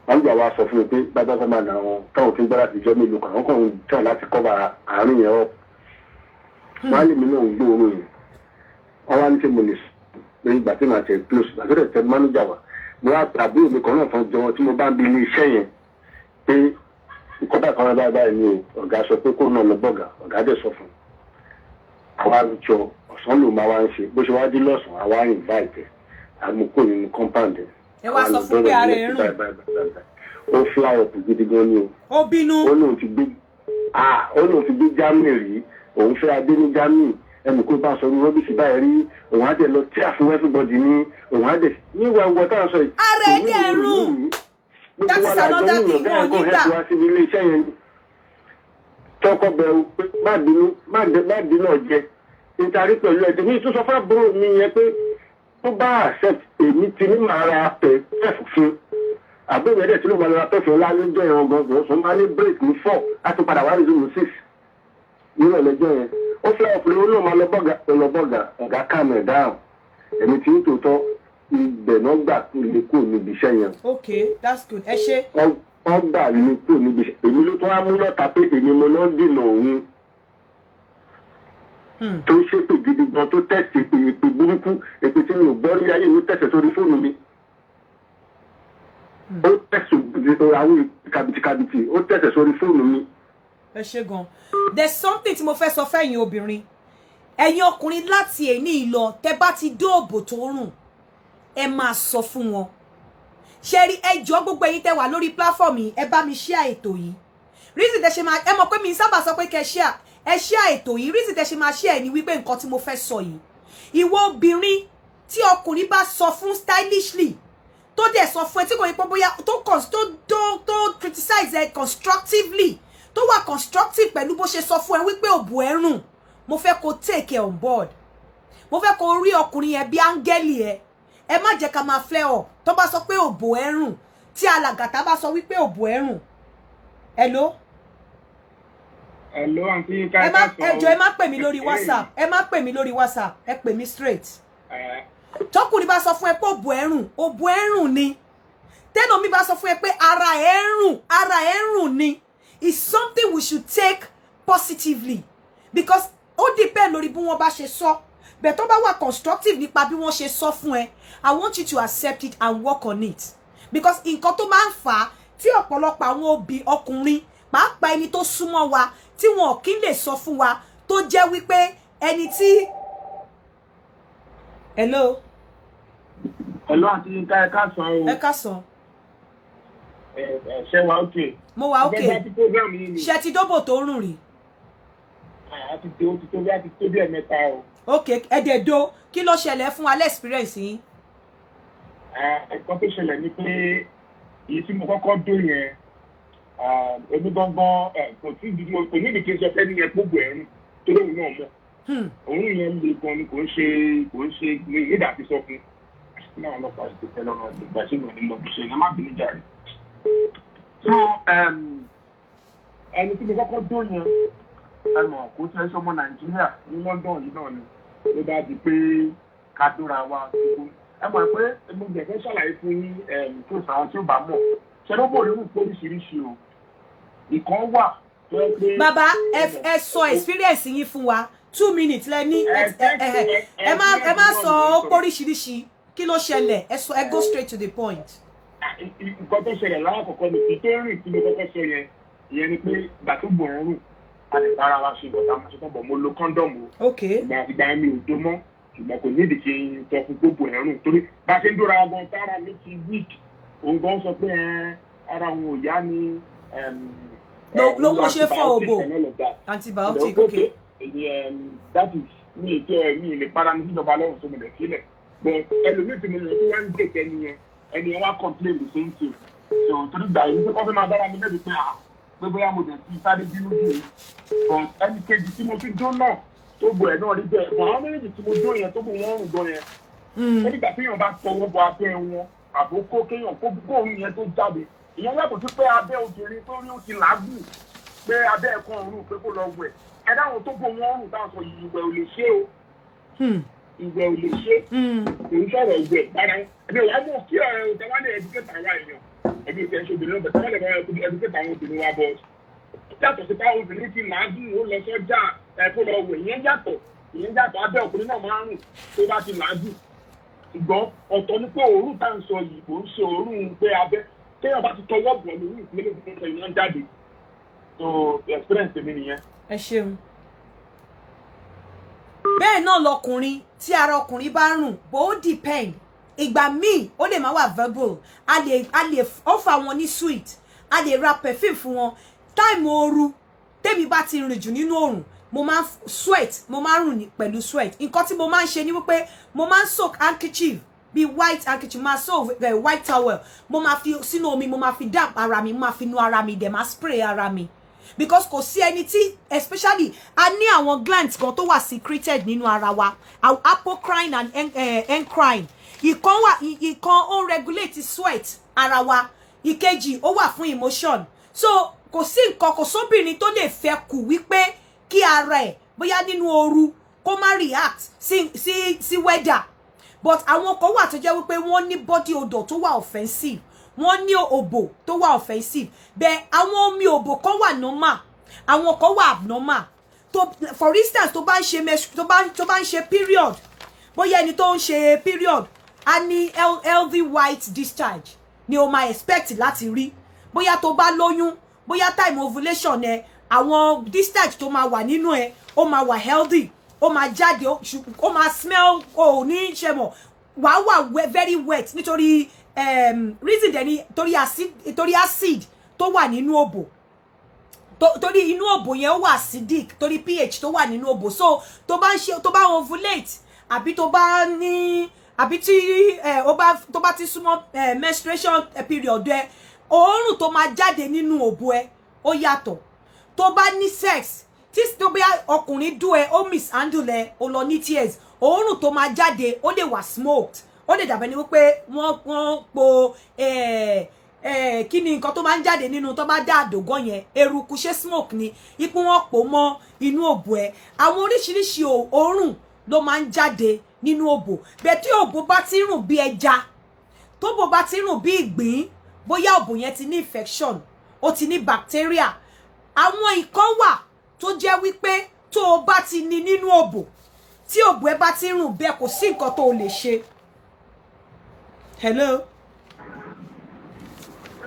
máníjà wa sọ fún mi pé gbágbá máa nà wọn táwọn fi ń gbára ti jọ mélòó kan àwọn kan ń tẹ̀ láti kọ́ba àárín yẹn ọ̀. wọ́n á lè mí náà ń gbóòórùn yìí wọ́n wá ní ṣe mo lè sùn lórí ìgbà tí màá tẹ̀ close àgbẹ̀dẹ̀ tẹ máníjà wa mo wá àbúrò mi kan náà tán jọ tí mo bá ń bi ilé iṣẹ́ yẹn pé ìkọ́dà kan báyìí ni ọ̀gá sọ pé kó náà lọ bọ́gà ọ̀gá dẹ̀ sọ fún un. àwa àwùjọ ọ̀sán ló máa wá ń ṣe bó ṣe wá dé lọ́sàn-án àwa rìn báyìí tẹ̀ àmúkò nínú compound ẹ̀. ẹ wá sọ fún pé ara ẹ̀ rùn. ó fly up gidi gan ni o. ó bínú. ó lóun ti gbé Germany rí òun fẹ́ adé ní Germany ẹnì kó bá sọ ní rọ́bìsì báyìí rí òun á dẹ̀ lọ tí àfún everybody ní òun á dẹ̀ ní ìwà ìwọ táwọn sọ yìí. ara ẹ̀ dẹ̀ rùn. That is another thing wọn nígbà. tọkọ bẹ̀rù pé má dínú ọjẹ nítorí pẹ̀lú ẹ̀jẹ̀ mi tún sọ fún àbúrò mi yẹn pé tó bá accept èmi ti ní màá ra pẹ̀fù fún àbúrò ẹ̀dẹ̀ tí ló máa ra pẹ̀fù ńlá lójọ́ ẹ̀rọ gangan sọ máa ní break ní 4 láti padà wá resume 6 nínú ẹ̀lẹ́jọ́ yẹn ó fẹ́ ọ̀pọ̀lọpọ̀ olóò máa lọ bọ́gà ọ̀gá calm ẹ̀ down ẹ̀mí tí ń tòótọ́ ibẹ̀ náà gbà tó lè kó níbi iṣẹ́ yẹn. Okay, that's good. Ẹ ṣe. wọ́n gbà lè kó níbi iṣẹ́ èmi ló tún wá mú lọ́ta pé èmi mo lọ́ dènà òun. tó ṣépè gidi gan tó tẹ̀sí èpè burúkú èpè tí mi ò gbọ́ rí ayé mi tẹ̀sẹ̀ sórí fóònù mi. ó tẹ̀sẹ̀ àwọn kàbìtìkàbìtì ó tẹ̀sẹ̀ sórí fóònù mi. Ẹ ṣe gan. There's something tí mo fẹ́ sọ fẹ́yìn obìnrin ẹ̀yin ọkùnrin láti èní ìlọ tẹ́ bá ti dóòbò tó rùn ẹ máa sọ fún wọn ṣe rí ẹjọ́ gbogbo ẹ̀yin tẹ́ wà lórí platform yìí ẹ bá mi share ètò yìí reason tẹ́ ṣe máa ẹ mọ̀ pé mi sábà sọ pé kẹ́ share ẹ share ètò yìí reason tẹ́ ṣe máa share ni wípé nǹkan tí mo fẹ́ sọ yìí ìwọ obìnrin tí ọkùnrin bá sọ fún stylishly tó dẹ̀ sọ fún ẹ tí kò ní pé bóyá tó criticize ẹ constructively tó wà constructive pẹ̀lú bó ṣe sọ fún ẹ wípé òbò ẹ rùn mo fẹ́ kó take it on board mo fẹ́ kó rí ọkùnrin yẹn bí áńgẹ́lì ẹ má jẹ́ ká máa flare up tó bá sọ pé òbò ẹ rùn tí alàgàtà bá sọ wípé òbò ẹ rùn hello àǹtí Yínká ẹ má pè mí lórí WhatsApp ẹ má pè mí lórí WhatsApp ẹ pè mí straight tọkùnrin bá sọ fún ẹ pé òbò ẹ rùn ni tẹ́nà mi bá sọ fún ẹ pé ara ẹ rùn ni is something we should take positively because ó depend lórí bí wọ́n bá ṣe sọ bẹ́ẹ̀ tó bá wà constructive nípa bí wọ́n ṣe sọ fún ẹ I want you to accept it and work on it because nǹkan tó máa ń fà á tí ọ̀pọ̀lọpọ̀ àwọn ọkùnrin pàápàá ẹni tó súnmọ́ wa tí wọn kì í lè sọ fún wa tó jẹ́ wípé ẹni tí. hello àǹtí Yínká ẹ káàsán o. ẹ káàsán. ṣé wà ókè. mo wà ókè ṣe ti dóbò tó rùn rí. àti tó bí ẹ̀mẹ́ta o. ok ẹ̀dẹ̀dọ̀ kí ló ṣẹlẹ̀ fún alẹ́ experience yín. ẹ̀kọ́ tó ṣẹlẹ̀ ni pé èyí tí mo kọ́kọ́ dó yẹn èmi gangan kò ní ìdí kí n sọ fẹ́ ní yẹn gbogbo ẹ̀rù tó lóun náà mọ̀. òun yẹn le gan ni kò ń ṣe nígbà tí sọ fún un náà ọlọ́pàá ti tẹ́ lọ́rọ̀ ìgbà tí mo ní lọ bí ṣe ẹ má bínú jàre. so ẹni tí mo kọ́kọ́ dó yẹn ẹmọ kò tẹ́ sọmọ Nàìjíríà ní London yìí náà ni ló bá di pé ká dóra wa gbogbo ẹ mọ̀ pé mo gbẹ̀fẹ́ ṣàlàyé fún yín tó sàwọn tí ó bá mọ̀ ṣẹlọ́bọ̀ lórí oríṣiríṣi o ìkan wà tó yẹ pé. bàbá ẹ sọ experience yín fún wa 2 minutes lẹ́ni ẹ má sọ oríṣiríṣi kí ló ṣẹlẹ̀ ẹ go straight to the point. nǹkan tó ṣẹlẹ̀ lákọ̀ọ́kọ́ ni kí tó rìn tí mo kọ́kọ́ sọ yẹn ìyẹn ni pé ìgbà tó gbọ̀rọ̀ rùn a lè bára wa ṣe bọ̀tà máa ṣe tán bọ̀ mo lo kọ́ńdọ̀mù o. ìgbà mi ò dó mọ́ ṣùgbọ́n kò nídìí kí n sọ fún gbogbo ẹ̀rùn torí bá a ṣe ń dóra gan tára mi ti weak òun gan sọ pé ara òun ò yá ni ló mọ̀ ṣe fọ́ òbò antibiotic okay. That is mi lè para mi síjọba lọ́rùn tó mo lè sílẹ̀ but ẹlòmíì tí mo lè tó wá ń dèkẹ́ ẹni ẹ wá complain the same thing so torí gbà yìí pé kọ́ fẹ́ máa dára mi lẹ́bi pé pé bóyá mo dẹ̀ ti sáré bínú jù yìí but ẹni kejì tí mo fi dún náà tó bọ̀ ẹ̀ náà rí bẹ́ẹ̀ but àwọn méjèèjì tí mo dún yẹn tó bọ̀ wọ́n rùn gan yẹn nígbà tí èèyàn bá tọwọ́ bọ abẹ́ wọn àbókó kéèyàn kó gbóòórùn yẹn tó jáde ìyẹn yàtọ̀ sí pé abẹ́ obìnrin tó rí ó ti làágùn pé abẹ́ ẹ̀kan òórùn pé kó lọ wẹ̀ ẹ dáhùn tó bọ̀ wọ́n rùn táwọn sọ ìwẹ̀ ò lè ṣe o ìwẹ̀ ò lè ṣe kò ń sọ̀rọ̀ ìwẹ̀ dára ẹ̀mí wàá mú kí ọ̀tẹ̀wálé ẹ̀dúkẹ́tà wa èèyàn ẹ̀mí ìfẹ́ ṣe obìnrin ọ̀bẹ̀ tẹ́wálé ẹ̀dúkẹ́tà àwọn obìnrin wa bọ̀ yàtọ̀ sí káwọn obìnrin ti làágùn ó lọ sọ́jà ẹ̀kọ́ lọ wẹ̀ ìyẹn yàtọ̀ abẹ́ ọkùnrin náà máa ń rùn tó bá ti làágùn ṣùgbọ́n ọ̀tọ̀ ní pé òórùn tá à ń sọ yìí kò ń ṣe òórùn pé abẹ́ téèyàn bá ti tọwọ́ bọ̀ lórí ìpínlẹ̀ ìpínlẹ̀ ìyẹn jáde so experience mi nìyẹn. ẹ ṣeun bẹ́ẹ̀ náà lọkùnrin tí ara ọkùnrin bá rùn bó ó depend ìgbà míì ó lè má wà verbal a lè offer wọn ní sweet a lè ra perfume fún wọn táìmù ooru tèmi bá ti rìn jù nínú oòrùn mo máa sweat mo máa rùn pẹ̀lú sweat nǹkan tí mo máa ń ṣe ni wípé mo máa ń soak handkerchief bí white handkerchief máa soak white towel mo máa fi sínú omi mo máa fi dab ara mi mo máa fi nu ara mi dẹ̀ máa spray ara mi because kò sí ẹni tí especially a ní àwọn glands kan tó wà secreted nínú ara wa apocrine and endocrine ìkan ó regulate sweat ara wa ìkejì ó wà fún emotion so kò sí nǹkan kò sóbìnrin tó lè fẹ́ kù wípé kí ara ẹ̀ bóyá nínú ooru kó má react sí weather but àwọn kan wà tó jẹ́ wípé wọ́n ní body odor tó wà offensive wọ́n ní òbò tó wà offensive bẹ́ẹ̀ àwọn omi òbò kan wà normal àwọn kan wà abnormal for instance tó bá ń ṣe period bóyá ẹni tó ń ṣe period a ní healthy white discharge ni o máa expect láti rí bóyá tó bá lóyún bóyá time ovulation ẹ àwọn discharge tó máa wà nínú ẹ ó máa wà healthy ó máa jáde ó máa smell ó ní ṣe mọ̀ wàá wà very wet nítorí reason dẹ̀ ni torí acid tó wà nínú òbò torí inú òbò yẹn ó wà acidic torí pH tó wà nínú òbò so tó bá ovulate àbí tó bá ní àbí tí tó bá ti súnmọ́ menstruation period ẹ òórùn tó máa jáde nínú òbò ẹ ó yàtọ̀ tó bá ní sex tí tó bá ọkùnrin dú ẹ ó mishandle ẹ ó lọ ní tears òórùn tó máa jáde ó lè wà smoked ó lè dàbẹ̀ ni wípé wọ́n po kí ni nǹkan tó máa ń jáde nínú tó bá dá àdògán yẹn eruku ṣe smoke ni ipò wọn pò mọ́ inú òbò ẹ àwọn oríṣiríṣi òórùn ló máa ń jáde nínú òbò bẹ́ẹ̀ tí òbò bá ti rùn bí ẹja tó bò bá ti rùn bí ìgbín bóyá òbò yẹn ti ní infection ó ti ní bacteria àwọn nǹkan wà tó jẹ́ wípé tó o bá ti ní nínú òbò tí òbò ẹ bá ti rùn bẹ́ẹ̀ kò sí nǹkan tó o lè ṣe. Hello.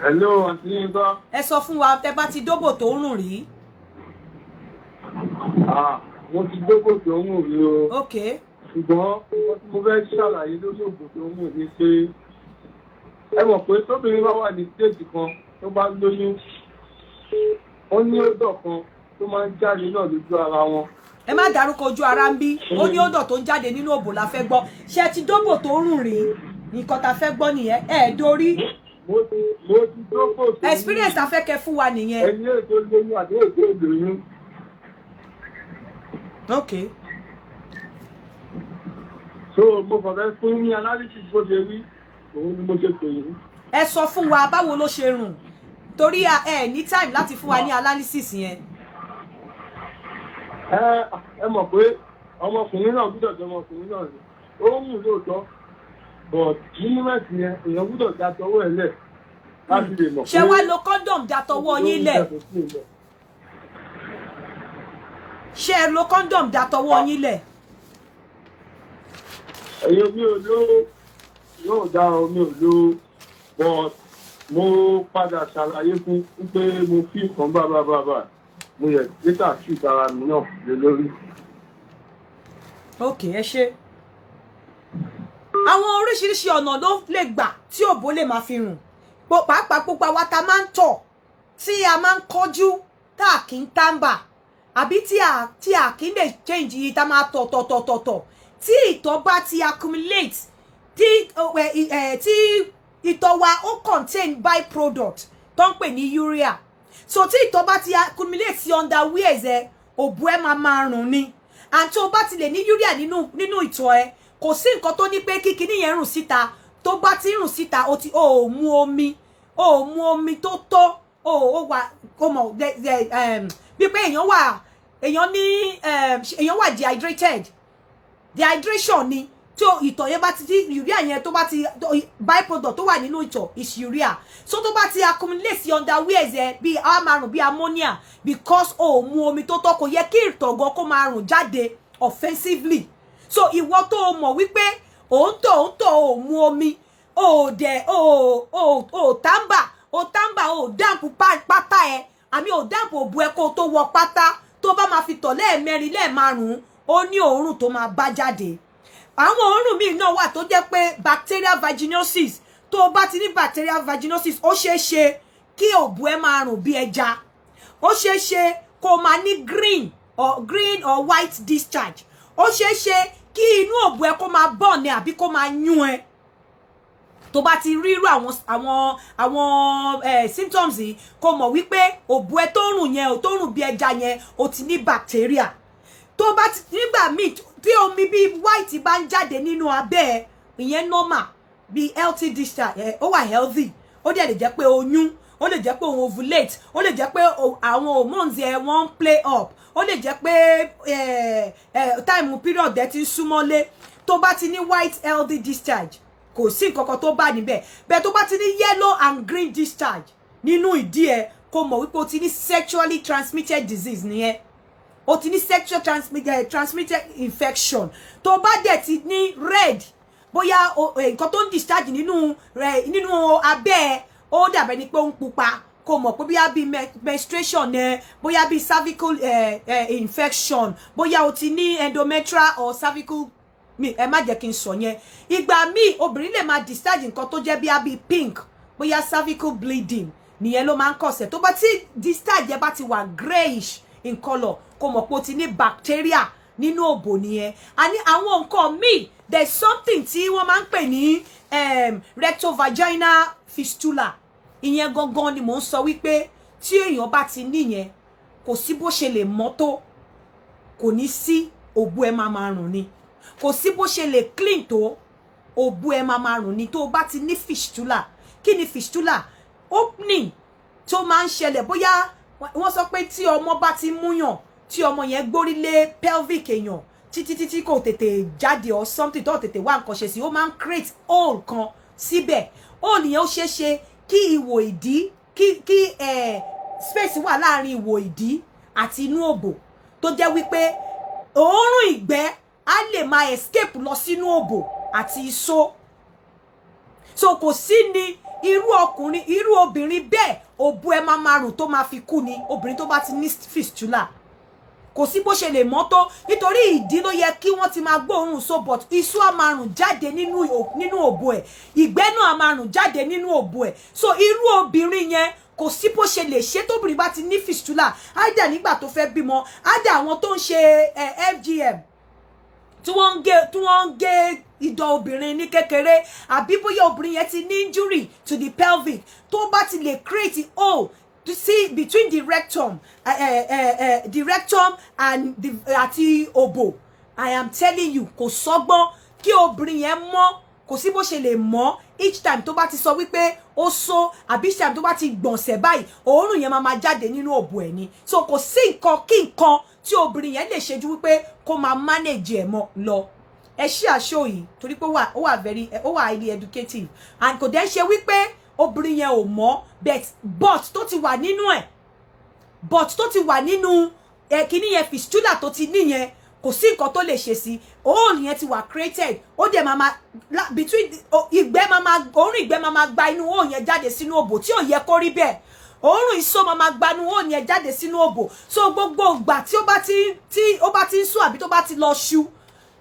Hello, àǹtí Yínká. Ẹ sọ fún wa tẹ́ bá ti dóbò tó rùn rí. Mo ti dóbò tó rùn rí o. Okay. Ṣùgbọ́n nǹkan tí mo fẹ́ ṣàlàyé lórí òbò tó rùn ni pé ẹ mọ̀ pé tóbìnrin bá wà ní stéèjì kan tó bá lóyún ó ní ọ̀dọ̀ kan tó máa ń jáde náà lójú ara wọn. Ẹ má dárúkọ ojú ara ń bí ó ní ọ̀dọ̀ tó ń jáde nínú òbò la fẹ́ gbọ́ ṣé ti dóbò tó rùn rí nǹkan ta fẹ́ gbọ́ nìyẹn ẹ dorí. Mo ti dóbò tó rùn. Experience ta fẹ́ kẹ́ fún wa nìyẹn. Ẹni ètò lóyún àti ètò ìlóyún. Okay. So mo fọ̀fẹ́ fún ní analysis bó ṣe rí òun ni mo ṣe pè yín. Ẹ sọ fún wa báwo ló ṣe rùn torí ẹ ní time láti fún wa ní analysis yẹn. Ẹ mọ̀ pé ọmọkùnrin náà gbúdọ̀ jẹ́ ọmọkùnrin náà ni ó ń mú lóòótọ́ but nínú mẹ́sì yẹn èèyàn gbúdọ̀ já tọwọ́ ẹ̀ lẹ̀ láti lè mọ̀ pé. Ṣé wá lo condom já tọwọ́ yín lẹ̀? Ṣé ẹ lo condom já tọwọ́ yín lẹ̀? Ẹ̀yin mi ò lo yóò dá ọ mi ò lo but mo padà ṣàlàyé fún pé mo fi nǹkan bàbà mo yẹ data sí ara mi náà lé lórí. Ok, ẹ ṣé. Àwọn oríṣiríṣi ọ̀nà ló lè gbà tí òbò lè máa fi rùn. pàápàá pupa wa ta máa ń tọ̀ tí a máa ń kọjú tá a kì í tàǹbà àbí tí a kì í lè change yìí tá máa tọ̀ tí ìtọ̀ bá ti accumulate tí ìtọ̀ wa ó contain byproduct tó ń pè ní urea so tí ìtọ̀ bá ti accumulate sí underwears ẹ òbú ẹ máa rùn ni and tó bá ti lè ní urea nínú ìtọ̀ ẹ kò sí nǹkan tó ní pé kíkiní yẹn rùn síta tó bá ti rùn síta ó mu omi tó tó ó wà ó mọ̀ bí pé èèyàn wà dehydration ni tí ìtọ̀ yẹn bá ti di urea yẹn tó bá ti byproduct tó wà nínú ìtọ̀ is urea so tó bá ti accumulate sí underwears ẹ bí a máa rùn bí ammonia because ó mu omi tó tó kò yẹ kí ìtọ̀ gan kó máa rùn jáde offensively so ìwọ tó mọ̀ wípé ó mu omi ó tàǹbà ó dáǹpù pátá ẹ àmì ó dáǹpù òbú ẹ kó tó wọ pátá tó bá máa fi tọ̀ lẹ́ẹ̀mẹrin lẹ́ẹ̀márùn-ún ó ní òórùn tó máa bá jáde àwọn òórùn míì náà wà tó jẹ́ pé bacterial vaginosis tó bá ti ní bacterial vaginosis ó ṣeé ṣe kí òbú ẹ máa rùn bí ẹja ó ṣeé ṣe kó máa ní green or white discharge ó ṣeé ṣe kí inú òbú ẹ kó máa bọ̀ ní àbí kó máa yún ẹ tó bá ti ríru àwọn symptoms yìí kó mọ̀ wípé òbú ẹ tó rùn yẹn tó rùn bí ẹja yẹn ó ti ní bacteria tó bá ti nígbà míì tí omi bí white bá ń jáde nínú abẹ́ ẹ ìyẹn normal bí healthy discharge ó wà healthy ó dẹ̀ lè jẹ́ pé oyún ó lè jẹ́ pé òun ovulate ó lè jẹ́ pé àwọn hormones ẹ wọ́n play up ó lè jẹ́ pé time period ẹ ti ń súnmọ́lé tó bá ti ní white healthy discharge kò sí nǹkan kan tó bá níbẹ̀ bẹ́ẹ̀ tó bá ti ní yellow and green discharge nínú ìdí ẹ kó mọ̀ wípé o ti ní sexually transmitted disease nìyẹn o ti ní sexual transmitted infection tó bá dẹ̀ ti ní red bóyá nǹkan tó ń discharge nínú abẹ́ ẹ ó dàbẹ̀ ni pé ó ń pupa kó mọ̀ pé bóyá bí menstruation bóyá bí cervical infection bóyá o ti ní endometrial or cervical ẹ má jẹ́ kí n sọ yẹn ìgbà míì obìnrin lè máa discharge nǹkan tó jẹ́ bí pink bóyá cervical bleeding nìyẹn ló máa ń kọ̀sẹ̀ tó bá ti discharge bá ti wà greyish in colour kó mọ̀ pé o ti ní bacteria nínú òbò nìyẹn àní àwọn nǹkan míì there is something tí wọ́n máa ń pè ní rectovaginal fistula ìyẹn gangan ni mò ń sọ wípé tí èèyàn bá ti níyẹn kò sí bó ṣe lè mọ́ tó kò ní sí òbò ẹ máa rùn ni kò sí bó ṣe lè clean tó òbò ẹ máa rùn ni tó bá ti ní fistula kí ni fistula opening tó máa ń ṣẹlẹ̀ bóyá wọ́n sọ pé tí ọmọ bá ti múyàn tí ọmọ yẹn gbórí lé pelvic èèyàn títí kò tètè jáde or something tó tètè wá nǹkan ṣe sí ó máa ń create hole kan síbẹ̀ hole yẹn ó ṣeé ṣe kí ìwò ìdí kí space wà láàrin ìwò ìdí àti inú òbò tó jẹ́ wípé òórùn ìgbẹ́ á lè máa escape lọ sínú òbò àti iṣó so kò sí ni irú obìnrin bẹ́ẹ̀ òbò ẹ máa rùn tó máa fi kú ni obìnrin tó bá ti ní fistula kò sí bó ṣe lè mọ́ tó nítorí ìdí ló yẹ kí wọ́n ti máa gbóòórùn so but iṣu á máa rùn jáde nínú òbò ẹ̀ ìgbẹ́ náà á máa rùn jáde nínú òbò ẹ̀ so irú obìnrin yẹn kò sí bó ṣe lè ṣe tóbìnrin bá ti ní fistula ájà nígbà tó fẹ́ bímọ ájà àwọn tó ń ṣe FGM tí wọ́n ń gé ìdọ̀ obìnrin ní kékeré àbí bóyá obìnrin yẹn ti ní injury to the pelvic tó bá ti lè create hole to see between the rectum and àti òbò I am telling you kò sọ́gbọ́n kí obìnrin yẹn mọ́ kò sí bó ṣe lè mọ́ each time tó bá ti sọ wípé ó so àbí each time tó bá ti gbọ̀nsẹ̀ báyìí òórùn yẹn máa jáde nínú òbò ẹ̀ ni so kò sí nǹkan kí nǹkan tí obìnrin yẹn lè ṣe ju wípé kó máa manage ẹ̀ mọ́ lọ ẹ ṣí àṣọ yìí torí pé ó wà highly educative and kò dẹ́ ṣe wípé obìnrin yẹn ò mọ̀ but tó ti wà nínú kíní yẹn fistula tó ti níyẹn kò sí nǹkan tó lè ṣe sí òórùn yẹn ti wà created ó dẹ̀ máa between òórùn ìgbẹ́ máa gba inú òórùn yẹn jáde sínú òbò tí ò yẹ kó rí bẹ́ẹ̀ òórùn iṣó máa gbanú òórùn yẹn jáde sínú òbò so gbogbo ìgbà tí ó bá ti ń sùn àbí tó bá ti lọ ṣu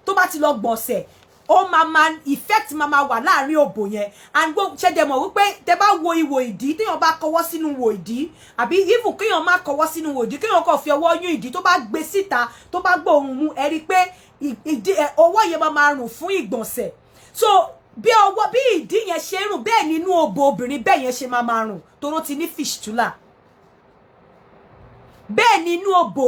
tó bá ti lọ gbọ̀nsẹ̀ ó máa effect máa wà láàrin òbò yẹn and go ṣe dẹ̀ mọ̀ wípé tẹ́ bá wo ìwò ìdí téèyàn bá kọwọ́ sínú ìwò ìdí àbí even kéèyàn má kọwọ́ sínú ìwò ìdí kéèyàn kàn fi ọwọ́ yún ìdí tó bá gbé síta tó bá gbóòórùn mu ẹ rí pé ìdí ọwọ́ yẹn máa rùn fún ìgbọ̀nsẹ̀ so bí ọwọ́ bí ìdí yẹn ṣe rùn bẹ́ẹ̀ nínú òbò obìnrin bẹ́ẹ̀ yẹn ṣe máa rùn toró ti ní fistula bẹ́ẹ̀ nínú òbò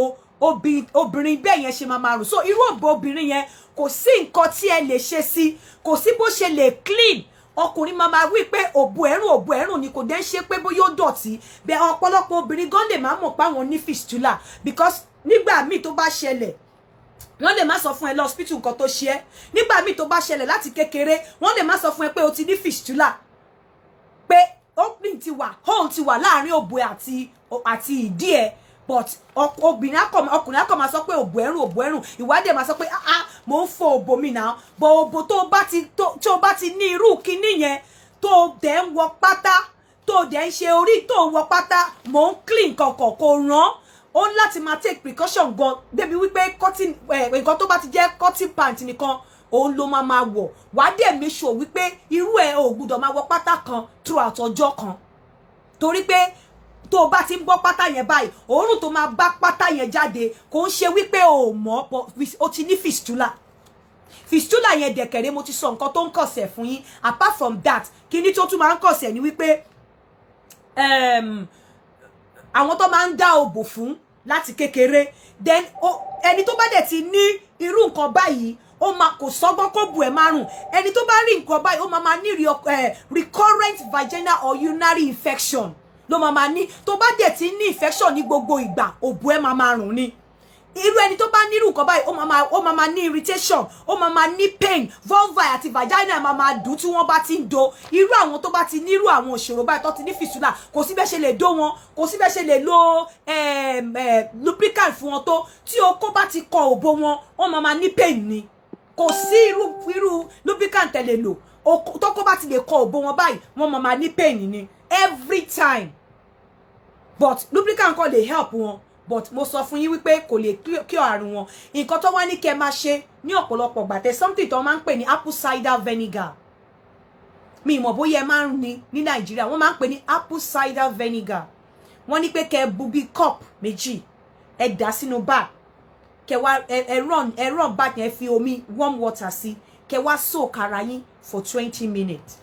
obìnrin bẹ́ẹ̀ yẹn ṣe máa rùn so irú òbò obìnrin yẹn kò sí nǹkan tí ẹ lè ṣe sí kò sí bó ṣe lè clean ọkùnrin máa wí pé òbò ẹ̀rùn ni kò dé ṣe pé bóyá ó dọ̀tí bẹ́ẹ̀ ọ̀pọ̀lọpọ̀ obìnrin gan lè má mọ̀ pé àwọn ní fistula because nígbà míì tó bá ṣẹlẹ̀ wọ́n lè má sọ fún ẹ lọ hospital nǹkan tó ṣe ẹ́ nígbà míì tó bá ṣẹlẹ̀ láti kékeré wọ́n lè má sọ fún ẹ pé o ti ní fistula pé opening ti wà hole ti wà láàrin òbò àti ìdí ẹ but ọkùnrin akọ máa sọ pé òbò ẹ̀rùn ìwádìí máa sọ pé mo ń fọ òbò mi náà but òbò tó bá ti ní irú kíní yẹn tó dẹ̀ ń wọ pátá tó dẹ̀ ń ṣe orí tó ń wọ pátá mo ń clean kọ̀kọ̀ kò rán ó ń láti máa take precaution gan débi wípé cotton nǹkan tó bá ti jẹ́ cotton pant nìkan òun ló máa wọ̀ wá dẹ̀ make sure wípé irú ẹ̀ ò gbúdọ̀ máa wọ pátá kan throughout ọjọ́ kan torí pé tó bá ti ń bọ́ pátá yẹn báyìí òórùn tó máa bá pátá yẹn jáde kò ń ṣe wípé o mọ̀ o ti ní fistula yẹn dẹ̀kẹ̀rẹ́ mo ti sọ nǹkan tó ń kọ̀sẹ̀ fún yín apart from that kíní tó tún máa ń kọ̀sẹ̀ ni wípé àwọn tó máa ń dá òbò fún láti kékeré then ẹni tó bá dẹ̀ ti ní irú nǹkan báyìí ó máa kò sọ́gbọ́n kó bù ẹ̀ márùn ẹni tó bá rí nǹkan báyìí ó máa ní recurrent vaginal or urinary infection ló máa ní tó bá dẹ̀ ti ní infection ní gbogbo ìgbà òbò ẹ̀ máa rùn ni irú ẹni tó bá nírú nǹkan báyìí ó máa ní irritation ó máa ní pain vulva àti vagina máa dùn tí wọ́n bá ti ń do irú àwọn tó bá ti nírú àwọn òṣòro báyìí tó ti ní fistula kò sí bẹ́ẹ̀ ṣe lè dó wọn kò sí bẹ́ẹ̀ ṣe lè lo lubricant fún wọn tó tí okó bá ti kọ òbò wọn wọ́n máa ní pain ni kò sí irú lubricant tẹ̀lé lò tó kó bá ti lè kọ òbò wọn báyìí wọ́n máa ní pain ni every time but lubricant kò lè help wọn but mo sọ fún yín wípé kò lè kí àrùn wọn nǹkan tó wá ní kẹ́ máa ṣe ní ọ̀pọ̀lọpọ̀ gbàtẹ́ something tó máa ń pè ní apple cider vinegar mi mọ̀ bóyá ẹ máa ń ní Nàìjíríà wọ́n máa ń pè ní apple cider vinegar wọ́n ní pé kẹ́ bu bí cup méjì ẹ dà sínú bag kẹ́ wá ẹ run bag yẹn fi omi warm water sí kẹ́ wá soak ara yín for 20 minutes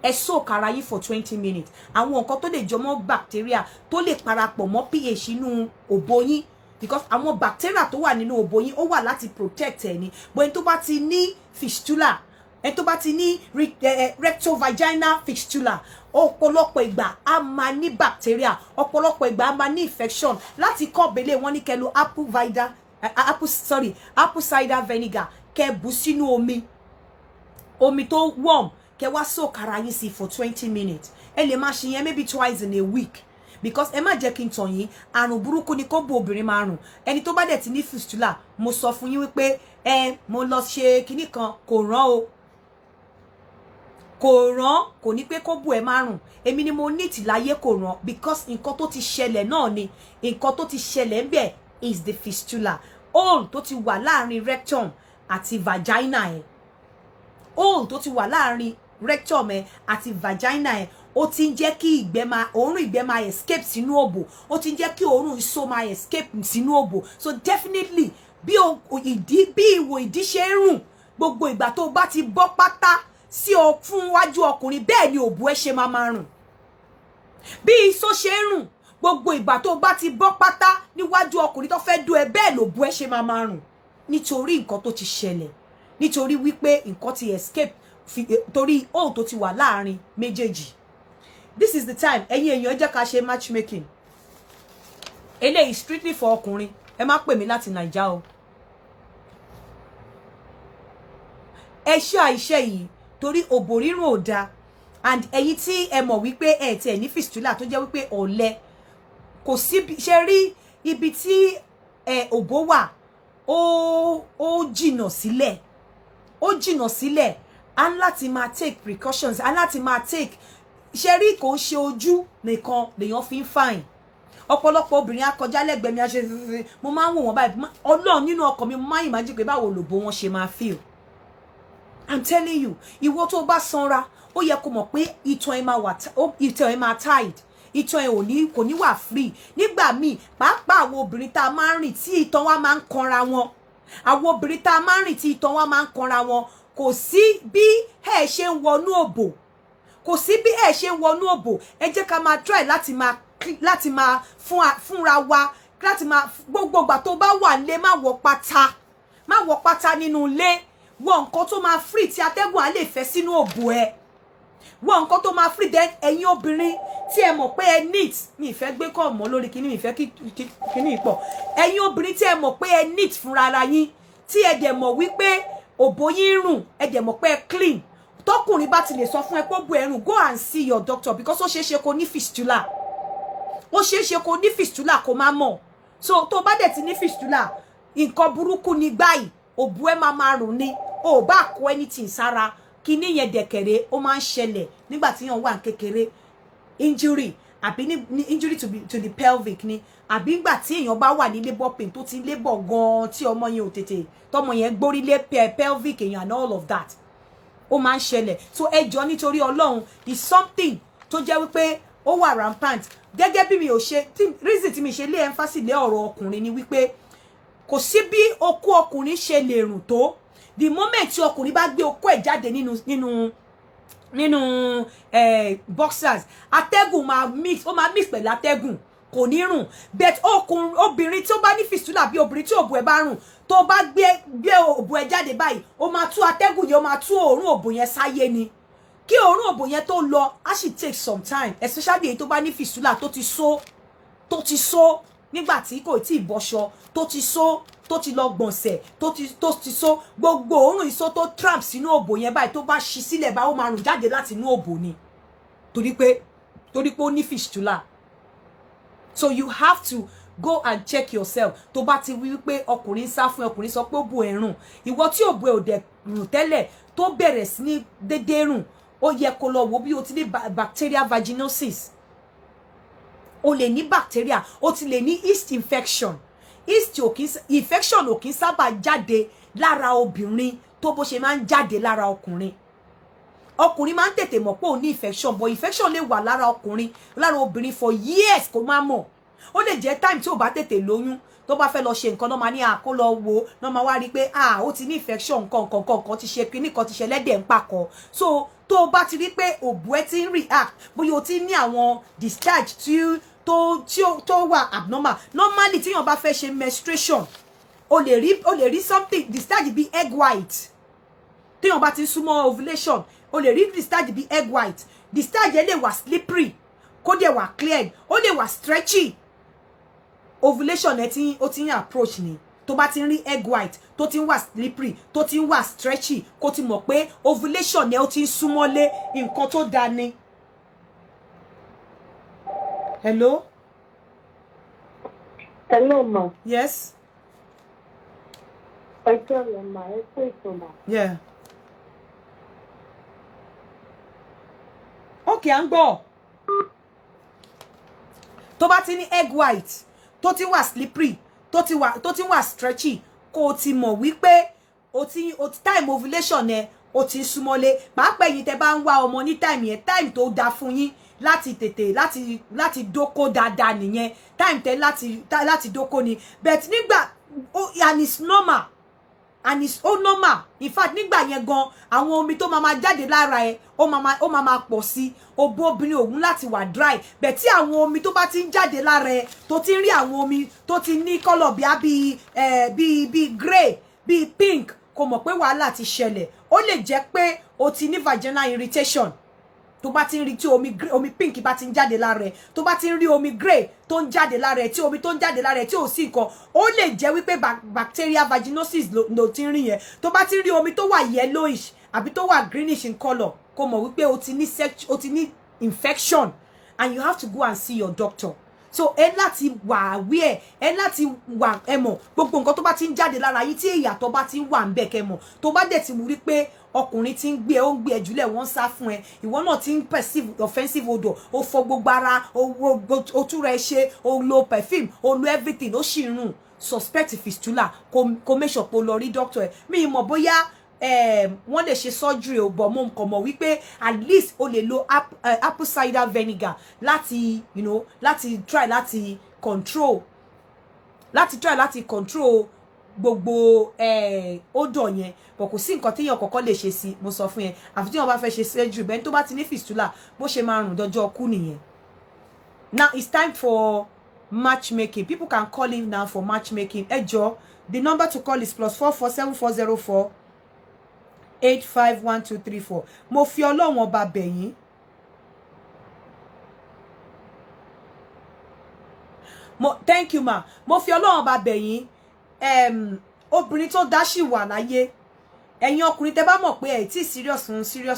ẹ soak ara yín for 20 minutes àwọn nǹkan tó lè jọmọ́ bacteria tó lè parapọ̀ mọ́ pH inú òbò yín because àwọn bacteria tó wà nínú òbò yín ó wà láti protect ẹ ní but ẹni tó bá ti ní fistula ẹni tó bá ti ní rectovaginal fistula ọ̀pọ̀lọpọ̀ ìgbà a máa ní bacteria ọ̀pọ̀lọpọ̀ ìgbà a máa ní infection láti kọ́ bele wọ́n ní kẹ́ lo apple cider vinegar kẹ́ bù sínú omi tó warm kẹ́ wá soak ara yín sí for 20 minutes ẹ lè máa ṣe yẹn maybe twice in a week because ẹ má jẹ́ kí n tàn yín àrùn burúkú ni kó bo obìnrin máa rùn ẹni tó bá dẹ̀ ti ní fistula mo sọ fún yín wípé mo lọ ṣe kinní kan kò rán kò ní pé kó bù ẹ máa rùn èmi ni mo ní ìtìláyé kò rán because nǹkan tó ti ṣẹlẹ̀ náà ni nǹkan tó ti ṣẹlẹ̀ ń bẹ̀ is the fistula hole tó ti wà láàrin rectum àti vagina ẹ̀ hole tó ti wà láàrin rectum ẹ̀ àti vagina ẹ̀ ó ti ń jẹ́ kí òórùn ìgbẹ́ máa escape sínú òbò ó ti ń jẹ́ kí òórùn iṣó máa escape sínú òbò so definitely bí ìwò ìdí ṣe ń rùn gbogbo ìgbà tó bá ti bọ́ pátá sí fún wájú ọkùnrin bẹ́ẹ̀ ni òbò ẹ ṣe máa rùn bí iṣó ṣe ń rùn gbogbo ìgbà tó bá ti bọ́ pátá níwájú ọkùnrin tó fẹ́ dó ẹ bẹ́ẹ̀ lòbò ẹ ṣe máa rùn nítorí nǹkan tó ti ṣẹlẹ̀ nítorí wípé nǹkan ti escape torí hole tó ti wà láàrin méjèèjì this is the time ẹ̀yin èèyàn jẹ́ ká ṣe matchmaking eléyìí strictly for ọkùnrin ẹ má pè mí láti Naija o ẹ ṣe àìṣe yìí torí òbò rírùn ò dáa and ẹ̀yin tí ẹ mọ̀ wípé ẹ tiẹ̀ ní fistula tó jẹ́ wípé ọ̀lẹ kò sí ṣe rí ibi tí òbò wà ó jìnà sílẹ̀ a ń láti máa take precautions a ń láti máa take ṣe rí kò ṣe ojú nìkan lèèyàn fi ń fine ọ̀pọ̀lọpọ̀ obìnrin akọjá lẹ́gbẹ̀ẹ́ mi àṣẹ mo máa ń wò wọ́n báyìí Ọlọ́run nínú ọkàn mi mo máa ń imagine pé báwo lòbò wọn ṣe máa feel I'm telling you, ìwọ tó bá sanra ó yẹ kó mọ̀ pé ìtàn ẹ máa wà ìtàn ẹ máa tied, ìtàn ẹ kò ní wà free. Nígbà míì pàápàá àwọn obìnrin tá a máa ń rìn tí ìtàn wa máa ń kanra wọn, àwọn obìnrin tá a máa ń rìn tí ìtàn wa máa ń kanra wọn, kò sí bí ẹ ṣe ń wọnú òbò, kò sí bí ẹ ṣe ń wọnú òbò. Ẹ jẹ́ ká máa try láti máa fúnra wa, láti máa gbogbo ìgbà tó bá wà nílé má wọ pátá nínú ilé, wọ nǹkan tó máa free tí atẹ́gùn á lè fẹ́ sínú òbò ẹ, wọ nǹkan tó máa free. Then ẹ̀yin obìnrin tí ẹ mọ̀ pé ẹ neat, mi ìfẹ́ gbé kọ́ mọ́ lórí kíní, mi ìfẹ́ kíní ìpọ̀, ẹ̀yin obìnrin tí ẹ mọ̀ pé ẹ neat fúnra ara yín, tí ẹ dẹ̀ mọ̀ wípé òbò yín rùn, ẹ dẹ̀ mọ̀ pé ẹ clean, tọkùnrin bá ti lè sọ fún ẹ pé ó bu ẹrùn, go and see your doctor, because ó ṣeé ṣe kó ní fistula, ó ṣeé ṣe kó ní fistula kó má mọ̀. So tó bá dẹ̀ ti ní fistula, nǹkan burúkú ni gbáyìí, òbò ẹ máa rùn ni, ó bá kó anything sára. Kíní yẹn dẹ̀kẹ̀rẹ̀ ó máa ń ṣẹlẹ̀ nígbà tí yàn wà kékeré, injury àbí ní injury to the pelvic ni, àbí nígbà tí èèyàn bá wà ní labour pain tó ti labour gan tí ọmọ yẹn ò tètè, tọmọ yẹn gbórí lé pelvic èèyàn and all of that, ó máa ń ṣẹlẹ̀. So ẹ jọ̀ọ́ nítorí Ọlọ́run, is something tó jẹ́ wípé ó wà rampant. Gẹ́gẹ́ bí mi ò ṣe reason tí mi ṣe lé emphasis lé ọ̀rọ̀ ọkùnrin ni wípé kò sí bí okó ọkùnrin ṣe lè rùn tó, the moment tí ọkùnrin bá gbé okó ẹ̀ jáde nínú boxers, atẹ́gùn máa mix pẹ̀lú atẹ́gùn, kò ní rùn. But obìnrin tí ó bá ní fistula bí obìnrin tí òbò ẹ̀ bá rùn, tó bá gbé òbò ẹ̀ jáde báyìí, ó máa tú atẹ́gùn yẹn, ó máa tú òórùn òbò yẹn sáyé ni. Kí òórùn òbò yẹn tó lọ, á sì take some time, especially èyí tó bá ní fistula tó ti so nígbà tí kò tí ì bọ́ṣọ, tó ti lọ gbọ̀nsẹ̀, tó ti so gbogbo òórùn iṣó tó tramp sínú òbò yẹn báyìí, tó bá ṣí sílẹ̀ bá ó máa rùn jáde láti inú òbò ni, torí pé ó ní fistula. So you have to go and check yourself. Tó bá ti wí pé ọkùnrin sá fún ọkùnrin sọ pé òbò ẹ̀ rùn, ìwọ tí òbò ẹ̀ ò dẹ̀ rùn tẹ́lẹ̀ tó bẹ̀rẹ̀ sí ní dédé rùn, ó yẹ kó lọ wo bí o ti ní bacterial vaginosis, o lè ní bacteria, o ti lè ní yeast infection. Infection ò kí ń sábà jáde lára obìnrin tó bó ṣe máa ń jáde lára ọkùnrin. Ọkùnrin máa ń tètè mọ̀ pé ó ní infection, but infection lè wà lára ọkùnrin, lára obìnrin for years kó má mọ̀. Ó lè jẹ́ time tí ò bá tètè lóyún, tó bá fẹ́ lọ ṣe nǹkan náà máa ní kó lọ wo, náà máa wá rí pé ó ti ní infection nǹkan ti ṣe kíní kan ti ṣe lẹ́dẹ̀ ń pàkọ́. So tó bá ti rí pé òbò ẹ ti ń react, bóyá o ti ní àwọn discharge tó wà abnormal. Normally tí yàn bá fẹ́ ṣe menstruation, o lè rí something discharge bí egg white. Tí yàn bá ti súnmọ́ ovulation, o lè rí discharge bí egg white. Discharge ẹ lè wà slippery, kó dẹ̀ wà cleared, ó lè wà stretchy. Ovulation ẹ ó ti ń approach ni. Tó bá ti ń rí egg white tó ti ń wà slippery, tó ti ń wà stretchy, kó ti mọ̀ pé ovulation ẹ ó ti ń súnmọ́lé nǹkan tó dáa ni. Hello? Hello, ma. Yes? Ma. Yeah. Okay, à ń gbọ́. Tó bá ti ní egg white, tó ti wà slippery, tó ti wà stretchy, kó ti mọ̀ wípé o ti time ovulation ẹ o ti súnmọ́lé. Pàápàá ẹ̀yin tẹ́ bá ń wá ọmọ ní time yẹn, time tó dáa fún yín láti tètè láti dóko dáadáa nìyẹn, time tẹ́ láti dóko ni. But nígbà and it's normal, and it's normal. In fact nígbà yẹn gan àwọn omi tó máa jáde lára ẹ ó máa pọ̀ sí, òbò obìnrin òun láti wà dry. But tí àwọn omi tó bá ti ń jáde lára ẹ, tó ti ń rí àwọn omi tó ti ní color bí grey, bí pink, kò mọ̀ pé wàhálà ti ṣẹlẹ̀. Ó lè jẹ́ pé o ti ní vaginal irritation. Tó bá ti ń rí tí omi pink bá ti ń jáde lára ẹ, tó bá ti ń rí omi grey tó ń jáde lára ẹ, tí omi tó ń jáde lára ẹ tí ò sí nǹkan, ó lè jẹ́ wípé bacterial vaginosis ló ti ń rí yẹn. Tó bá ti ń rí omi tó wà yellowish àbí tó wà greenish in color, kó mọ̀ wípé o ti ní infection, and you have to go and see your doctor. So ẹ láti wà aware, ẹ láti wà ẹmọ̀ gbogbo nǹkan tó bá ti ń jáde lára yìí, tí ìyàtọ̀ bá ti ń wà ń bẹ̀ kẹmọ̀. Tó bá dẹ̀ ti mú rí pé ọkùnrin ti ń gbé ẹ, ó ń gbé ẹ jùlẹ̀, wọ́n sá fún ẹ, ìwọ náà ti ń perceive offensive odor, ó fọ gbogbo ara, ó túra ẹ ṣe, ó lo perfume, ó lo everything, ó sì rùn, suspect fistula, kó make sure pé o lọ rí doctor ẹ. Mi mọ̀ bóyá wọ́n lè ṣe surgery o but mo kàn mọ̀ wípé at least o lè lo apple cider vinegar láti you know láti try láti control gbogbo odor yẹn but kò sí nǹkan téèyàn kọ́kọ́ lè ṣe sí mo sọ fún yẹn àfi tí wọ́n bá fẹ́ ṣe surgery bẹ́ẹ̀ tó bá ti ní fistula bó ṣe máa rùn dọjọ́ kú nìyẹn. Now it's time for matchmaking. People can call in now for matchmaking. Ẹ the number to call is +447404 851234. Mo fi Ọlọ́run ọba bẹ̀ yín. Thank you ma. Mo fi Ọlọ́run ọba bẹ̀ yín. Obìnrin tó dá ṣì wà láyé. Ẹ̀yin ọkùnrin tẹ́ bá mọ̀ pé ẹ tí serious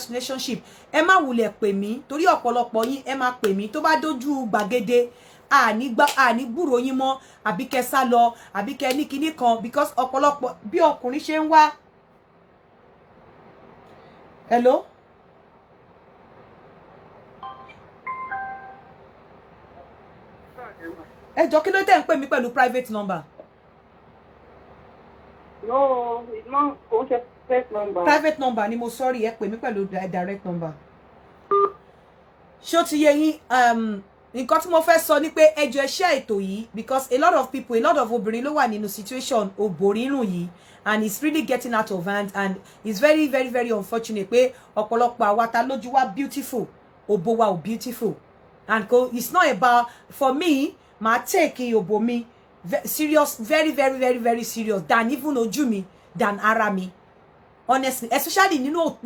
relationship ẹ má wulẹ̀ pè mí torí ọ̀pọ̀lọpọ̀ yín ẹ má pè mí tó bá dojú gbàgede àní gbúrò yín mọ́ àbí kẹ́ sá lọ àbí kẹ́ ní kinní kan because ọ̀pọ̀lọpọ̀ bí ọkùnrin ṣe ń wá. Hello? Ẹ jọ̀ọ́ kí ló tẹ́ ń pè mí pẹ̀lú private number? No, it's not private number. Private number ni mo sorry ẹ pè mí pẹ̀lú direct number. Ṣó ti yé yín nǹkan tí mo fẹ́ sọ ni pé ẹ jọ̀ọ́ ẹ share ètò yìí because a lot of obìnrin ló wà nínú situation òbòrírùn yìí and it's really getting out of hand and it's very very very unfortunate pé ọ̀pọ̀lọpọ̀ àwa ta lójú wa beautiful òbò wa ò beautiful and it's not about for me ma take òbò mi serious very very very very serious than even ojú mi than ara mi honestly especially nínú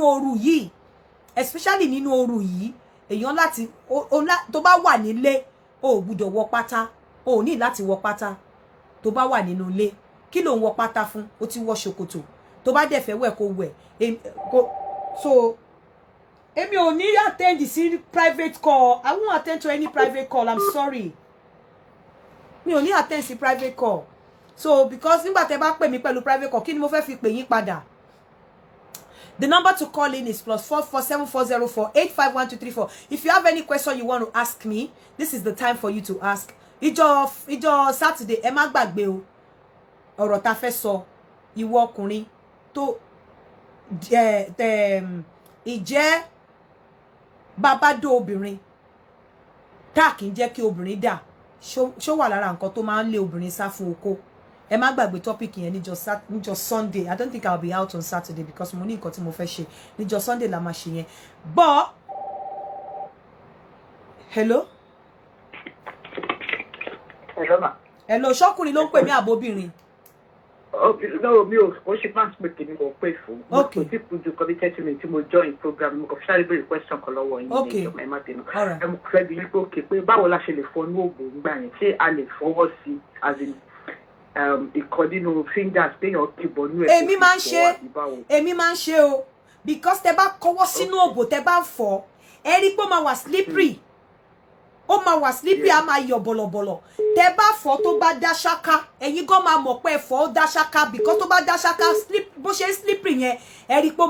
òru yìí especially nínú òru yìí èèyàn láti tó bá wà nílé o gbọ́dọ̀ wọ pátá o ní láti wọ pátá tó bá wà nínú ilé kí ló ń wọ pátá fún o ti wọ ṣòkòtò tó bá dẹ̀ fẹ́ wẹ̀ kó wẹ̀ so èmi ò ní attend sí private call I won't attend to any private call I'm sorry mi ò ní attend sí private call so because nígbà tẹ́ bá pè mí pẹ̀lú private call kí ni mo fẹ́ fi pè yín padà. The number to call in is +447404 851234. If you have any question you want to ask me, this is the time for you to ask. Ìjọ́ Saturday ẹ má gbàgbé o. Ọ̀rọ̀ tá fẹ́ sọ ìwọ ọkùnrin tó ìjẹ́ bàbá dó obìnrin tá kì í jẹ́ kí obìnrin dà ṣó wà lára nǹkan tó máa ń lé obìnrin sá fún oko. Ẹ má gbàgbé topic yẹn níjọ́ Sunday. I don't think I'll be out on Saturday because mo ní nǹkan tí mo fẹ́ ṣe. Níjọ́ Sunday la máa ṣe yẹn. But hello? Hello ma. Hello, ṣọ́kùnrin ló ń pè mí àbóbìnrin. Okay, no, mi ò ṣe pass me kí ni mo pè fún. Okay. Mo ti put you committed to me tí mo join program mo kò fi sáré béèrè question kan lọ́wọ́ yín Okay. ní ìjọba ẹ má bínú. All right. Ẹ mo fẹ́ bi pé okay pé báwo la ṣe lè fọnú òògùn nígbà yẹn ṣé a lè fọwọ́ sí as in ìkan nínú fingers téèyàn kì bọ́nú ẹ̀. Èmi máa ń ṣe o because tẹ́ bá kọwọ́ sínú òbò tẹ́ bá fọ̀ ẹ rí pé ó máa wà slippery ó máa wà slippery á máa yọ̀ bọ̀lọ̀bọ̀lọ̀ tẹ́ bá fọ̀ tó bá dá ṣáká ẹ̀yin gan máa mọ̀ pé ẹ fọ̀ ó dá ṣáká because tó bá dá ṣáká bó ṣe slippery yẹn ẹ rí pé ó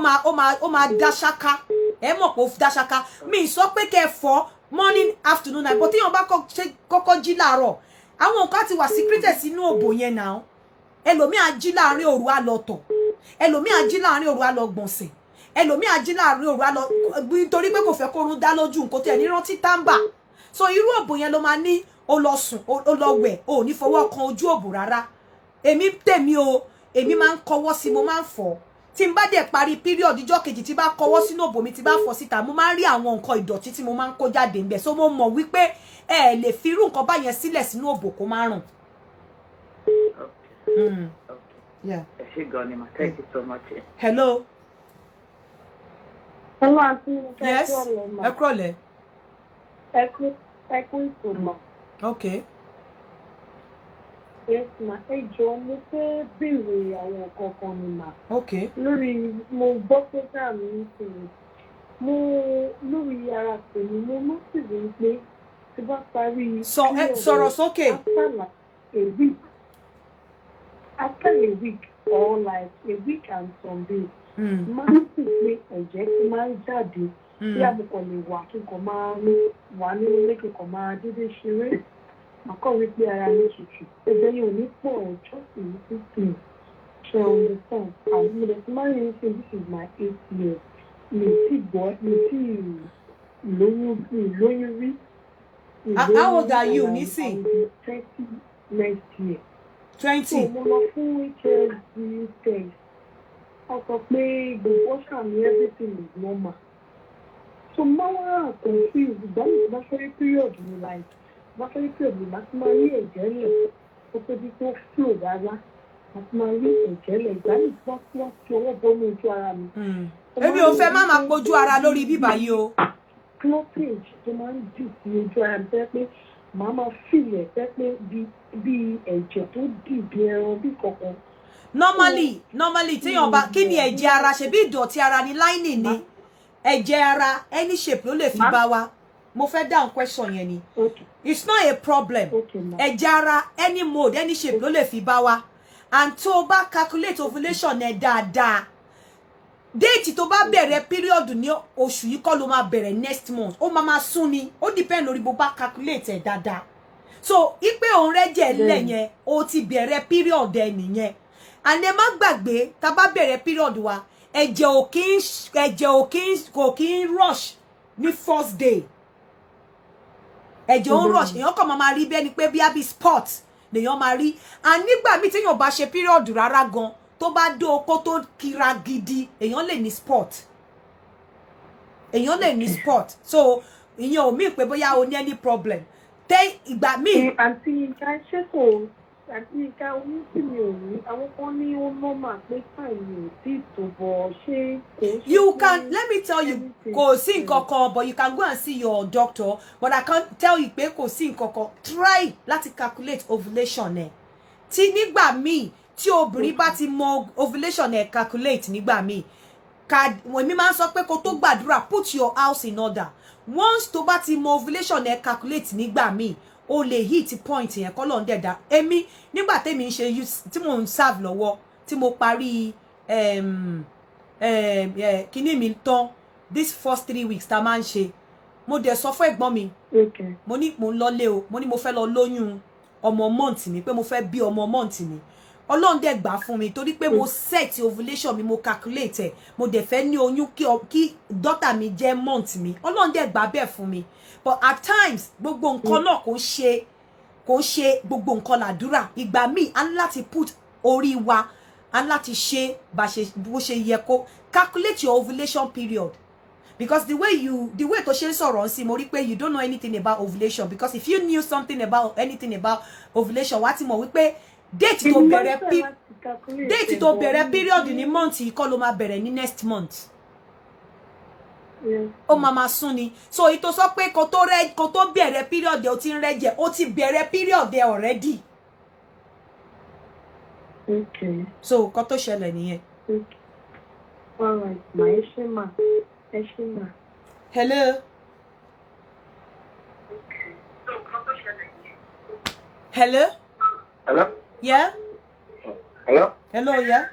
máa dá ṣáká ẹ mọ̀ pé ó dá ṣáká mi sọ pé kẹ́ fọ̀ morning afternoon night but téèyàn bá kọ́kọ́ jí láàárọ̀ àwọn nǹkan ti wà secreted sínú òbò yẹn náà ẹlòmíì á jí láàrin òru á lọ tọ̀ ẹlòmíì á jí láàrin òru á lọ gbọ̀nsẹ̀ ẹlòmíì á jí láàrin òru á lọ nítorí pé kò fẹ́ kó run dá lójú nǹkan tí ẹ̀ ní rántí tàǹbà so irú òbò yẹn ló máa ní ó lọ sùn ó lọ wẹ̀ ó ní fọwọ́ kan ojú òbò rárá èmi máa ń kọwọ́ sí mo máa ń fọ̀ tí n bá dẹ̀ parí period ìjọ́ kejì tí bá kọwọ́ sínú òbò mi tí bá fọ̀ síta mo máa ń rí àwọn nǹkan ìdọ̀tí tí mo máa ń kó jáde ńbẹ̀ so mo mọ̀ wípé ẹ lè fi irú nǹkan báyẹn sílẹ̀ sínú òbò kó má rùn. Yeah. Thank you so much. Hello. Hello, Auntie. Yes. Ẹ kúrọ̀lẹ́. Ẹ kú ìtumọ̀. Okay. Yes, ma. Ẹ jọ̀ọ́ mo fẹ́ béèrè àwọn nǹkan kan ni mà. Okay. Lórí mo gbọ́ program yìí sí i. Mo lórí ara tèmi mo notice pé tí bá parí. Sọ̀rọ̀ sókè. After a week or like a week and some days. Máa ń sì pé ẹ̀jẹ̀ tí máa ń jáde. Bí àbùkù lè wà kí n kò máa wà nínú ilé kí n kò máa dédé ṣeré. Màkọ́ wípé ara mi tutù. Ẹ̀jẹ̀ yìí ò ní pọ̀ ọjọ́ ìlú títì. ṣe understand and mo dey marry you say this is my 8th year mi ti gbọ́ mi ti lóyún rí. How old are you nísìn? 20 next year. 20. So mo lọ fún HSG test. Wọ́n sọ pé gbogbo ṣàmì everything is normal. So máa wá confused ìgbà mi bá fẹ́ period mi like bá fẹ́ period mi láti máa rí ẹ̀jẹ̀ lẹ̀ kó tó di tó flow rárá láti máa rí ẹ̀jẹ̀ lẹ̀ ìgbà mi bá fi ọwọ́ bọ́nú ojú ara mi. Èmi ò fẹ́ má máa pojú ara lórí bíbá yìí o. Clottage tó máa ń dì sí ojú ara mi fẹ́ pé màá máa fìlẹ̀ fẹ́ pé bí ẹ̀jẹ̀ tó dì bí ẹran bí kankan. Normally téèyàn bá kí ni ẹ̀jẹ̀ ara ṣe bí ìdọ̀tí ara ni lining ni ẹ̀jẹ̀ ara any shape ló lè fi bá wa mo fẹ́ down question yẹn ni it's not a problem ẹ̀jẹ̀ ara any mode any shape ló lè fi bá wa and tó bá calculate ovulation ẹ̀ dáadáa déètì tó bá bẹ̀rẹ̀ period ní oṣù yìí kọ́ ló máa bẹ̀rẹ̀ next month ó máa sún ni ó depend lórí bó bá calculate ẹ̀ dáadáa so ipe òun rẹ́jẹ̀ ńlẹ̀ yẹn ó ti bẹ̀rẹ̀ period ẹ̀ nìyẹn and ẹ má gbàgbé tá bá bẹ̀rẹ̀ period wa ẹ̀jẹ̀ kò kí ń rush ní first day ẹ̀jẹ̀ ń rush èèyàn kàn máa rí bẹ́ẹ̀ ni pé bí àbí spot lèèyàn máa rí and nígbà míì téèyàn bá ṣe period rárá gan tó bá dó okó tó kira gidi èèyàn lè ní spot so ìyẹn ò mí pé bóyá o ní any problem tẹ ìgbà míì. àǹtí Yinka ṣé kò àǹtí Yinka onísìmí ò ní àwọn kan ní ó nọ́mà pé táìmì ò tí tó bọ̀ ṣé kò ṣe. You can let me tell you kò sí nǹkan kan but you can go and see your doctor but I can't tell you pé kò sí nǹkan kan try láti calculate ovulation ẹ tí nígbà míì tí obìnrin bá ti mọ ovulation ẹ calculate nígbà míì èmi máa ń sọ pé kó tó gbàdúrà put your house in order once tó bá ti mọ ovulation ẹ calculate nígbà míì o lè hit point yẹn kọ́ lọ́n dẹ̀dá èmi nígbà tèmi ń ṣe tí mò ń serve lọ́wọ́ tí mo parí kíní mi tán this first 3 weeks tá máa ń ṣe mo dẹ̀ sọ fún ẹ̀gbọ́n mi mo ní mo ń lọlé o mo ní mo fẹ́ lọ lóyún ọmọ month mi pé mo fẹ́ bí ọmọ month mi Ọlọ́run dẹ̀ gbà fún mi torí pé mo set ovulation mi mo calculate ẹ̀ mo dẹ̀ fẹ́ ní oyún kí daughter mi jẹ́ month mi Ọlọ́run dẹ̀ gbà bẹ́ẹ̀ fún mi but at times gbogbo nǹkan náà kò ṣe gbogbo nǹkan làdúrà ìgbà míì a ní láti put orí wa a ní láti ṣe bó ṣe yẹ kó calculate your ovulation period because the way tó ṣe ń sọ̀rọ̀ sí mo rí pé you don't know anything about ovulation because if you knew something about anything about ovulation wá ti mọ̀ wípé déètì tó bẹ̀rẹ̀ period ní month yìí kọ́ ló máa bẹ̀rẹ̀ ní next month ó máa sún ni so ìtò sọ pé kó tó bẹ̀rẹ̀ period ó ti ń rẹ́jẹ̀ ó ti bẹ̀rẹ̀ period already so kó tó ṣẹlẹ̀ nìyẹn. All right, ma ẹ ṣé ma. Hello. Hello. Hello. Yeah. Hello. Hello, yeah.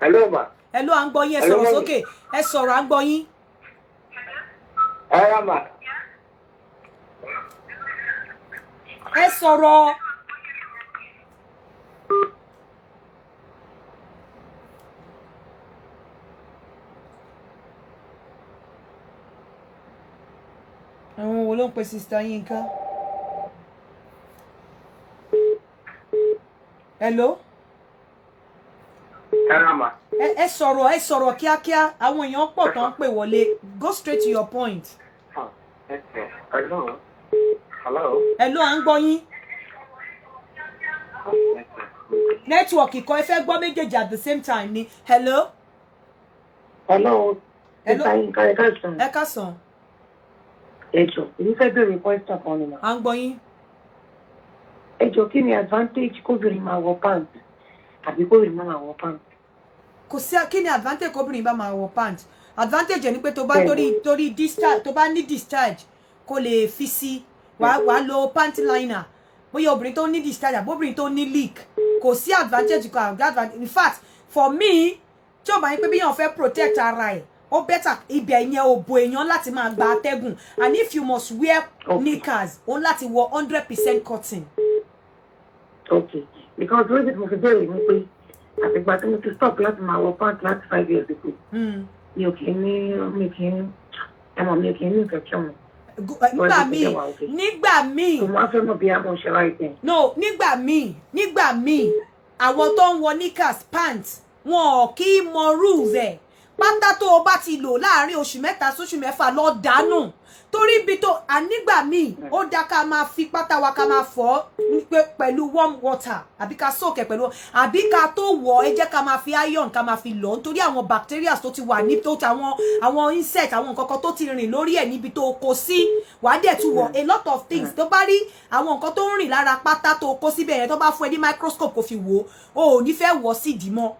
Hello, ma. Hello, à ń gbọ́ yín ẹ sọ̀rọ̀ sókè. Ẹ sọ̀rọ̀ à ń gbọ́ yín. Hello, ma. Ẹ sọ̀rọ̀. Àwọn wo ló ń pe Sister Yinka? Hello? Hello, ma. Ẹ sọ̀rọ̀ kíákíá àwọn èèyàn pọ̀ tán pè wọlé go straight to your point. Hello. Hello, à ń gbọ́ yín. Nẹ́tíwọ̀kì kan ẹ fẹ́ gbọ́ méjèèjì at the same time ni. Hello? Hello. Hello. Ẹ káàsán. Ẹjọ́ èmi fẹ́ bèrè question kan ni ma. À ń gbọ́ yín. Ẹjọ́ kí ni advantage kóbìnrin máa wọ pant àbí kóbìnrin máa wọ pant? Kò sí kí ni advantage kóbìnrin bá máa wọ pant advantage ẹ ni pé tó bá torí discharge tó bá ní discharge kó lè fi sí wàá lo panty liner bóyá obìnrin tó ní discharge àbí obìnrin tó ní leak kò sí advantage kan in fact for me tí ó bá yín pé bí yàn fẹ́ protect ara ẹ̀ ó better ibẹ̀ yẹn òbò èèyàn láti máa gba atẹ́gùn and if you must wear knickers ó láti wọ 100% cotton. Okay, because lórí mo fi bẹ̀rẹ̀ ni pé àtìgbà tí mo ti stop láti máa wọ pant láti 5 years ago. Mi ò kì í ní infection. nígbà míì mo máa fẹ́ mọ̀ bí a mọ̀ ṣe láìpẹ́. no nígbà míì àwọn tó ń wọ knickers pants wọn ò kí mọ rules ẹ̀ pátá tó o bá ti lò láàrin oṣù 3 sóṣù 6 lọ dànù torí ibi tó nígbà míì ó dá ká máa fi pátá wa ká máa fọ̀ pẹ̀lú warm water àbí ká soak pẹ̀lú àbí ká tó wọ̀ ẹ jẹ́ ká máa fi iron ká máa fi lọ̀ nítorí àwọn bacteria tó ti wà ní tó àwọn insect àwọn nǹkan kan tó ti rìn lórí ẹ̀ níbi tó kó sí wàá dẹ̀ tún wọ̀ a lot of things tó bá rí àwọn nǹkan tó ń rìn lára pátá tó kó síbẹ̀ yẹn tó bá fún ẹ ní microscope kó fi wò ó ò ní fẹ́ wọ̀ sídìí mọ́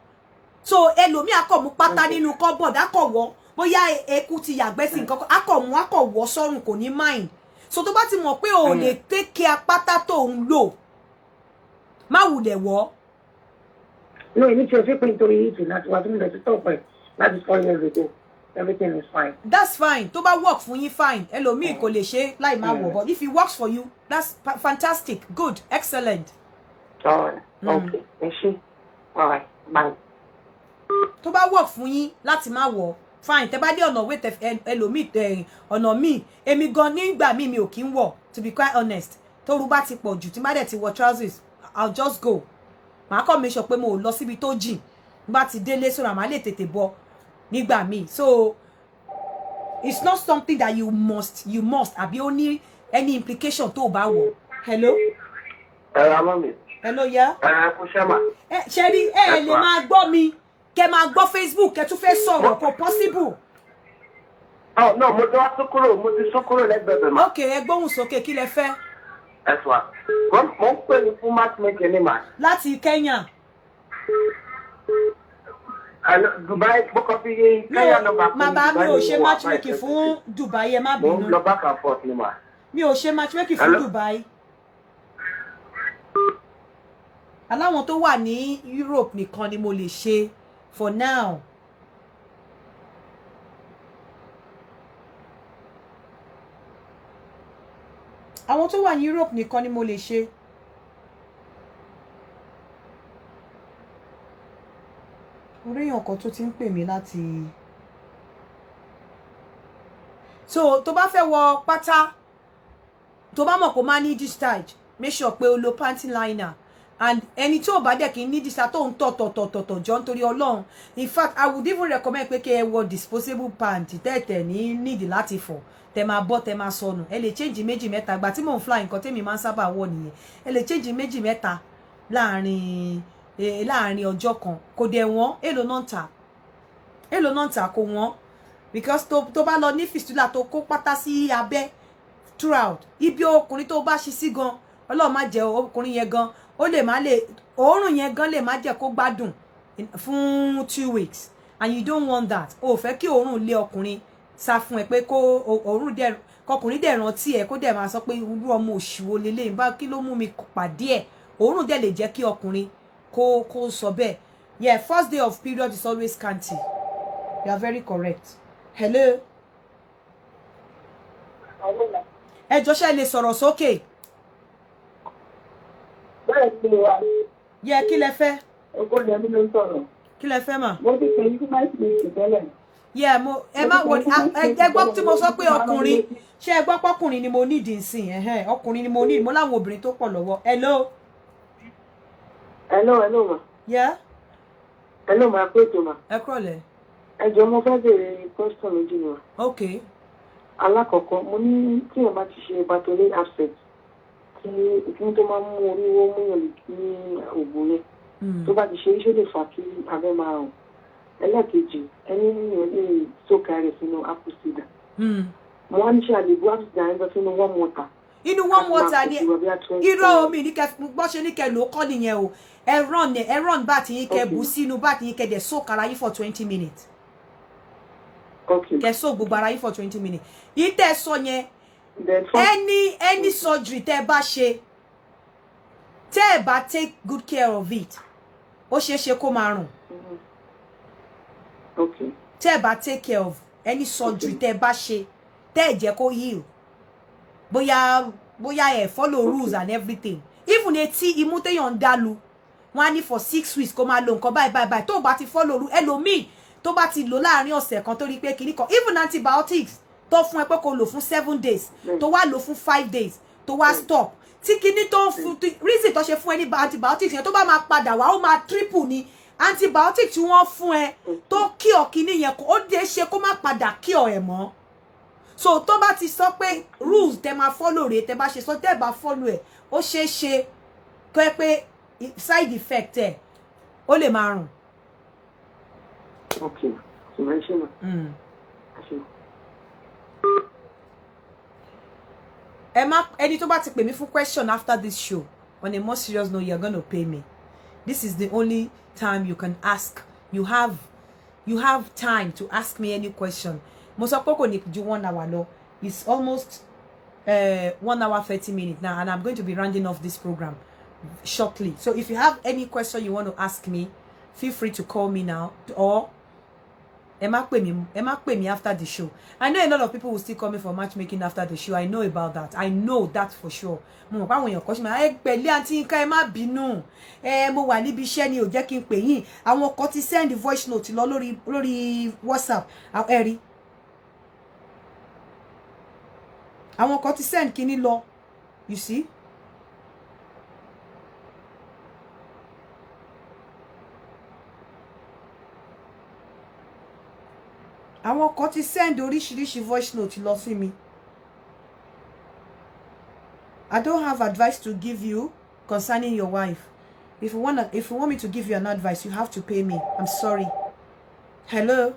so ẹlòmíì akọ̀ mú pátá nínú cupboard akọ̀ wọ̀ bóyá eku ti yàgbẹ́ sí nǹkan akọ̀ wọ̀ sọ́run kò ní mind so tó bá ti mọ̀ pé o lè take care pátá tó ń lò má wulẹ̀ wọ̀. No, èmi tí o ṣe pé nítorí yìí láti wá tó ń lọ sí tọ́pọ̀ ẹ̀ láti 4 years ago everything is fine. That's fine tó bá work fún yín fine ẹlòmíì kò lè ṣe láì má wọ̀ but if it works for you that's fantastic good excellent. Alright, okay ẹ ṣé alright bye. tó bá work fún yín láti má wọ̀ fine tẹ́ bá dé ọ̀nà wait ẹlòmíì ọ̀nà míì èmi gan nígbà míì mi ò kí ń wọ̀ to be quite honest tóru bá ti pọ̀ jù tí má dẹ̀ ti wọ̀ trousers I'll just go màá kọ́ mi sọ pé mo ò lọ síbi tó jìn bá ti délé sọ̀rọ̀ àmà lè tètè bọ̀ nígbà míì so it's not something that you must àbí ó ní any implication tó o bá wọ̀. Hello. Hello ya. Kò ṣe mà. Ṣe rí ẹ lè máa gbọ́ mi kẹ máa gbọ́ Facebook kẹ tún fẹ́ sọ̀rọ̀ kò possible. No, mo ti wá sún kúrò lẹ́gbẹ̀ẹ́ mà. Ok, ẹ gbóhùn sókè kí lẹ fẹ́. Ẹ sọ wa. Mo ń pè ní fún matchmaking ní mà. Láti Kenya. Dubai bọ́kọ̀ fi Kenya nọ́mbà. Màbá mi ò ṣe matchmaking fún Dubai ẹ má bínú. Mo ń lọ back and forth ní mà. Mi ò ṣe matchmaking fún Dubai. Aláwọn tó wà ní Europe nìkan ni mo lè ṣe for now. Àwọn tó wà ní Europe nìkan ni mo lè ṣe. Orí èèyàn kan tó ti ń pè mí láti. So tó bá fẹ́ wọ pátá tó bá mọ̀ kó má ní discharge make sure pé o lo panty liner and ẹni tí ò bá dẹ̀ kí ní discharge tó ń tọ̀tọ̀tọ̀tọ̀ jọ nítorí Ọlọ́run in fact I would even recommend pé kí ẹ wọ disposable panty tẹ́tẹ̀ ní need láti fọ̀ tẹ máa bọ́ tẹ máa sọnù ẹ lè change méjì mẹ́ta ìgbà tí mò ń fly nǹkan tèmi máa ń sábà wọ̀ nìyẹn ẹ lè change méjì mẹ́ta láàrin ọjọ́ kan kò dẹ̀ wọ́n èlò náà ń tà kò wọ́n because tó bá lọ ní fistula tó kó pátá sí abẹ́ throughout ibi ọkùnrin tó bá ṣe sí gan Ọlọ́run má jẹ́ ọkùnrin yẹn gan ó lè má lè òórùn yẹn gan lè má jẹ́ kó gbádùn fún 2 weeks and you don't want that o fẹ́ kí òórùn lé ọkùnrin sá fún ẹ pé kó òórùn dẹ̀ kọkùnrin dẹ̀ rántí ẹ kó dẹ̀ máa sọ pé irú ọmọ òṣìwò lélẹ́yìn bá kí ló mú mi pàdé ẹ̀ òórùn dẹ̀ lè jẹ́ kí ọkùnrin kó sọ bẹ́ẹ̀ yeah first day of period is always scanty you are very correct. Hello. Ẹ jọ̀ọ́ ṣé lè sọ̀rọ̀ sókè. Bẹ́ẹ̀ ni wà. Yẹ kí lẹ fẹ́? Ogo ni ẹbí ló ń sọ̀rọ̀. Kí lẹ fẹ́ mà? Mo ti pè yín fún máìsì tẹ́lẹ̀. Yẹ mo ẹ má wọ ẹ gbọ́ tí mo sọ pé ọkùnrin ṣé ẹ gbọ́ pọ́kùnrin ni mo need nsìn ọkùnrin ni mo need mo láwọn obìnrin tó pọ̀ lọ́wọ́. Hello. Hello ma. Yeah. Hello ma pé tó ma. Ẹ kúrọ̀lẹ́. Ẹ jọ̀ọ́ mo fẹ́ béèrè question méjì ni wa. Okay. Alákọ̀ọ́kọ́ mo ní tí èèyàn bá ti ṣe battery absent tí ìpín tó máa ń mú orí owó múyàn ní òògùn yẹn tó bá ti ṣe iṣẹ́ lè fà kí abẹ́ máa rùn. Ẹlẹ́ẹ̀kejì ẹni yẹn lè sókè rẹ̀ sínú apple cider. Mo wá ní ṣe àlèbú apple cider yẹn lọ sínú warm water. Inú warm water ni irọ́ omi ní kẹ bọ́ ṣe ní kẹ ló kọ́ nìyẹn o ẹ run bá ti yín kẹ bù sínú bá ti yín kẹ dẹ̀ soak ara yín for 20 minutes. Okay. Kẹ soak gbogbo ara yín for 20 minutes. Yìí tẹ́ sọ yẹn any surgery tẹ́ bá ṣe tẹ́ bá take good care of it ó ṣeé ṣe kó máa rùn. Okay. Tẹ́ bá take care of any surgery tẹ́ bá ṣe tẹ́ jẹ́ kó heal bóyá ẹ follow rules and everything even etí imú téèyàn ń dálu wọ́n á ní for 6 weeks kó máa lo nǹkan báyìí tó bá ti follow ru ẹlòmíì tó bá ti lò láàrin ọ̀sẹ̀ kan tó rí pé kíní kan even antibiotics tó fún ẹ pé kó lò fún 7 days tó wá lò fún 5 days tó wá stop tí kíní tó fún reason tó ṣe fún ẹ ní antibiotics yẹn tó bá máa padà wá ó máa triple ni antibiotics tí wọ́n fún ẹ tó cure kíní yẹn ó dé ṣe kó má padà cure ẹ̀ mọ́ so tó bá ti sọ pé rules tẹ máa follow rẹ̀ tẹ bá ṣe sọ tẹ bá follow ẹ̀ ó ṣe kó ẹ pé side effect ẹ̀ ó lè máa rùn. Okay. So mention. Ẹni tó bá ti pè mí fún question after this show on a more serious note you're going to pay me. This is the only time you can ask. You have time to ask me any question. Mo sọ pé kò ní ju 1 hour lọ. It's almost 1 hour 30 minutes now and I'm going to be rounding off this program shortly. So if you have any question you want to ask me, feel free to call me now or ẹ má pè mí after the show. I know a lot of people will still call me for matchmaking after the show. I know about that. I know that for sure. Mo mọ̀ pé àwọn èèyàn kan ṣe máa ẹ pẹ̀lẹ́ àǹtí Yínká ẹ má bínú. Mo wà níbi iṣẹ́ ni ò jẹ́ kí n pè yín. Àwọn kan ti send voice note lọ lórí WhatsApp. Ẹ rí. Àwọn kan ti send kíní lọ. You see? Àwọn kan ti send oríṣiríṣi voice note lọ sí mi. I don't have advice to give you concerning your wife. If you want me to give you an advice, you have to pay me. I'm sorry. Hello.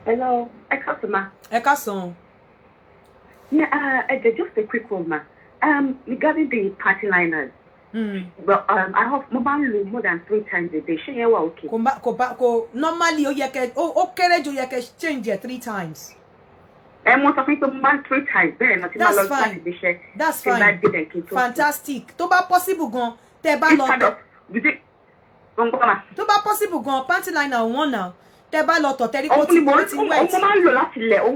Hello. Ekasoma. Ekason. Yeah, just a quick one, ma. Regarding the party liners. But I have mobile more than 3 times a day. She okay. Normally o kéré jù yẹ kẹ́ change it 3 times. Most of it mobile 3 times. That's fine. That's fine. Fantastic. Tó bá possible gan tẹ́ bá lọ. Tó bá possible gan party liner one now. Tẹ́ bá lọ tọ̀ tẹ́rí kó ti wet.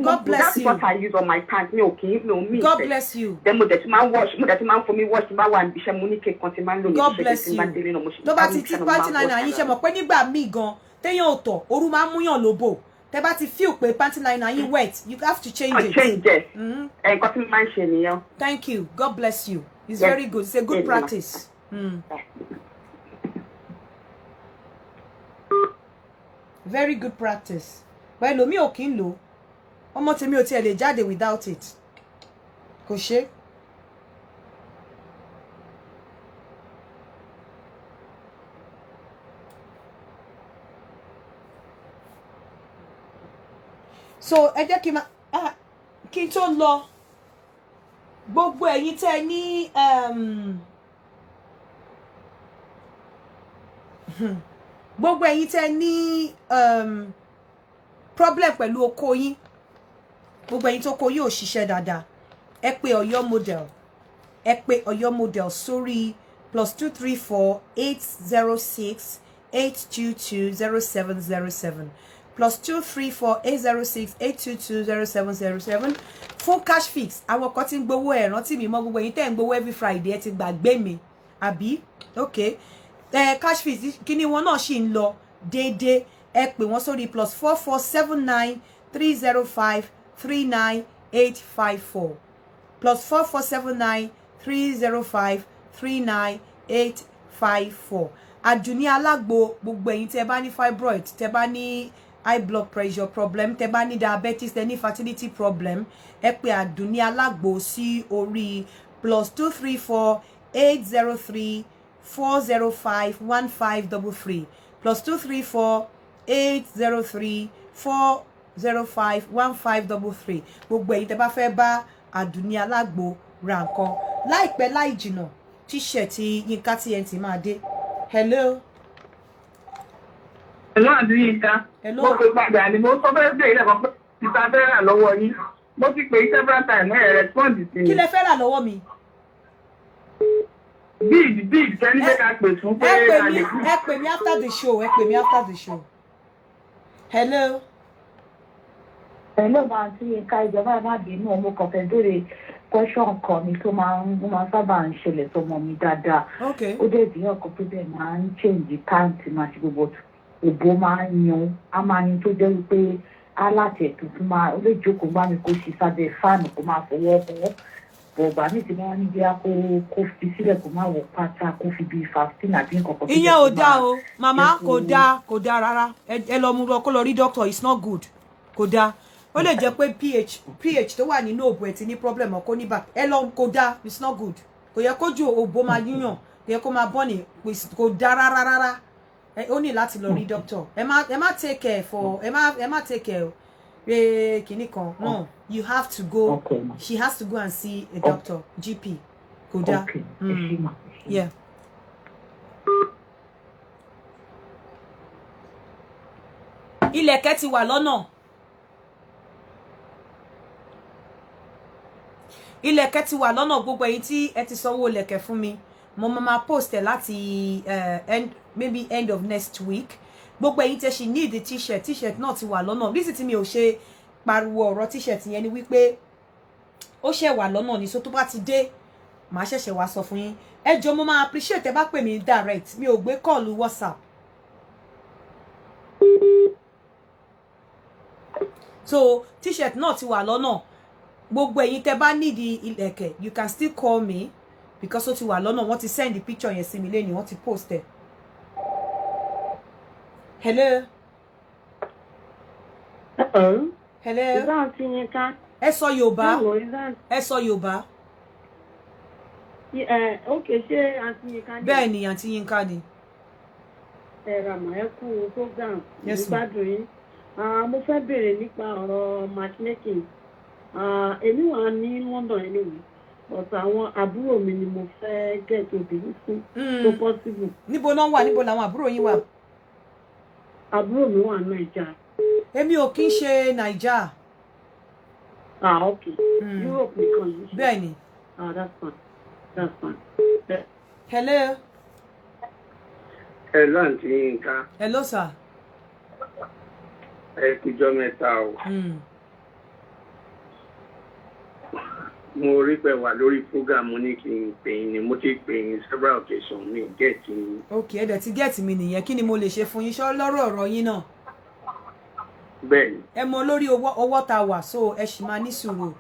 God bless you. That's what I use on my pants. No. God bless you. Then mo that man wash for me wash ba wa nbise mo ni ke kan ti man lo. God bless you. Tó bá ti party liner yín ṣe mọ̀ pé nígbà míì gan téyàn ò tọ̀ oru máa mú yàn lóbò. Tẹ́ bá ti feel pé party liner yín wet, you have to change it. Change it. Nǹkan tí mo máa ń ṣe nìyẹn. Thank you. God bless you. It's very good. It's a good practice. Very good practice. Well, lomi ò kí ń lò. Ọmọ tèmi ò tiẹ̀ lè jáde without it. Kò ṣe. So, ẹ jẹ́ kí n tó lọ. Gbogbo ẹ̀yin tẹ́ ní gbogbo ẹ̀yin tẹ́ ní problem pẹ̀lú oko yín, gbogbo ẹ̀yin tó kó yín ò ṣiṣẹ́ dáadáa, ẹ pè Ọ̀yọ́ model sórí +234 806 822 0707 +234 806 822 0707 fún cash fix. Àwọn kan tí ń gbowó ẹ̀ rántí mi mọ́ gbogbo ẹ̀yin tẹ́ ń gbowó every Friday ẹ ti gbàgbé mi àbí okay. Cash fees kíní wọn náà ṣì ń lọ déédéé. Ẹ pè wọ́n sórí +4479 305 39854 +4479 305 39854. Àdùnní alágbo gbogbo ẹ̀yin tẹ́ bá ní fibroid, tẹ́ bá ní high blood pressure problem, tẹ́ bá ní diabetes, tẹ́ ní fertility problem, ẹ pè Àdùnní alágbo sí orí +234 803 405 1533 +234 803 405 1533. Gbogbo ẹ̀yin tẹ́ bá fẹ́ bá Àdùnní alágbo ra nǹkan láìpẹ́ láì jìnà t-shirt Yínká TNT máa dé. Hello. Hello, Àǹtí Yínká. Hello. Mo pe padà ni mo sọ fẹ́ bẹ̀rẹ̀ ilẹ̀ kan pé ìta fẹ́ rà lọ́wọ́ yín. Mo ti pè é several times ẹ̀ respond sí mi. Kí lẹ fẹ́ rà lọ́wọ́ mi? Big kẹ́ni bẹ́ẹ̀ ká pè fún pé ẹ pè mí after the show. Hello. Hello, Àǹtí Yínká, ìjọba má bínú ọmọ kan fẹ́ bèrè question kan ni tó máa ń sábà ń ṣẹlẹ̀ sọmọ mi dáadáa. Ó dẹ̀ bí ọkọ̀ tó dẹ̀ máa ń change count máa ṣe gbogbo òbó máa ń yan á máa yan tó jẹ́ wípé aláàtẹ̀ tuntun máa ó lè jókòó bá mi kó ṣe sábẹ́ fáànù kó máa fọwọ́ bọ̀ọ̀bà ní ti máa ń bí a kó fi sílẹ̀ kó máa wọ pátá kó fi bíi 15 àbí nǹkan kan. Ìyẹn ò dáa o màmá kò dáa rárá ẹ lọ mú lọ kó lọ rí doctor it's not good kò dáa ó lè jẹ́ pé pH tó wà nínú òbò ẹ̀ ti ní problem ọkọ ní back ẹ lọ kò dáa it's not good kò yẹ kójú òbò máa yíyàn kò yẹ kó máa bọ́ ní kò dáa rárá ó ní láti lọ rí doctor ẹ má take care for ẹ má take care kìíní kan no you have to go she has to go and see a doctor GP kò dáa yeah. Ilẹ̀kẹ̀ ti wà lọ́nà. Ilẹ̀kẹ̀ ti wà lọ́nà gbogbo èyí tí ẹ ti sanwó ilẹ̀kẹ̀ fún mi mo máa post ẹ̀ láti maybe end of next week gbogbo èyí tẹ́ ṣì need the t-shirt náà ti wà lọ́nà reason tí mi ò ṣe pariwo ọ̀rọ̀ t-shirt yẹn ni wípé ó ṣe wà lọ́nà ní so tó bá ti dé màá ṣẹ̀ṣẹ̀ wá sọ fún yín ẹ jọ̀ọ́ mo máa appreciate ẹ bá pè mí direct mi ò gbé call WhatsApp so t-shirt náà ti wà lọ́nà gbogbo ẹ̀yin tẹ́ bá need ilẹ̀kẹ̀ you can still call me because ó ti wà lọ́nà wọ́n ti send the picture yẹn sí mi lẹ́yìn wọ́n ti post ẹ̀. Hello. Hello. Is that Aunty Yinka? Ẹ sọ Yorùbá. Hello, is that? Ẹ sọ Yorùbá. Okay, ṣé Aunty Yinka ni? Bẹ́ẹ̀ ni Aunty Yinka ni. Ràmọ̀ ẹ kú program. Yes, ma'am. Ìgbádùn yín. Mo fẹ́ béèrè nípa ọ̀rọ̀ matchmaking. Èmi wà ní London anyway. But àwọn àbúrò mi ni mo fẹ́ get obìnrin fún. So possible. Níbo náà wà? Níbo làwọn àbúrò yín wà? Àbúrò mi wà Naija. Èmi ò kí ń ṣe Naija. Okay. Europe nìkan yìí. Bẹ́ẹ̀ ni. That's fine. That's fine. Hello. Hello, Aunty Yinka. Hello, sir. Ẹ kújọ́ mẹ́ta o. Mo rí pé wà lórí program mo ní kí n pè yín ni mo ti pè yín several occasions mi get yín. Okay, ẹ dẹ̀ ti get mi nìyẹn kí ni mo lè ṣe fún yín ṣọ́ lọ́rọ̀ ọ̀rọ̀ yín náà. Bẹ́ẹ̀ni. Ẹ mọ lórí ọwọ́ tá wà so ẹ ṣì máa ní sùúrù.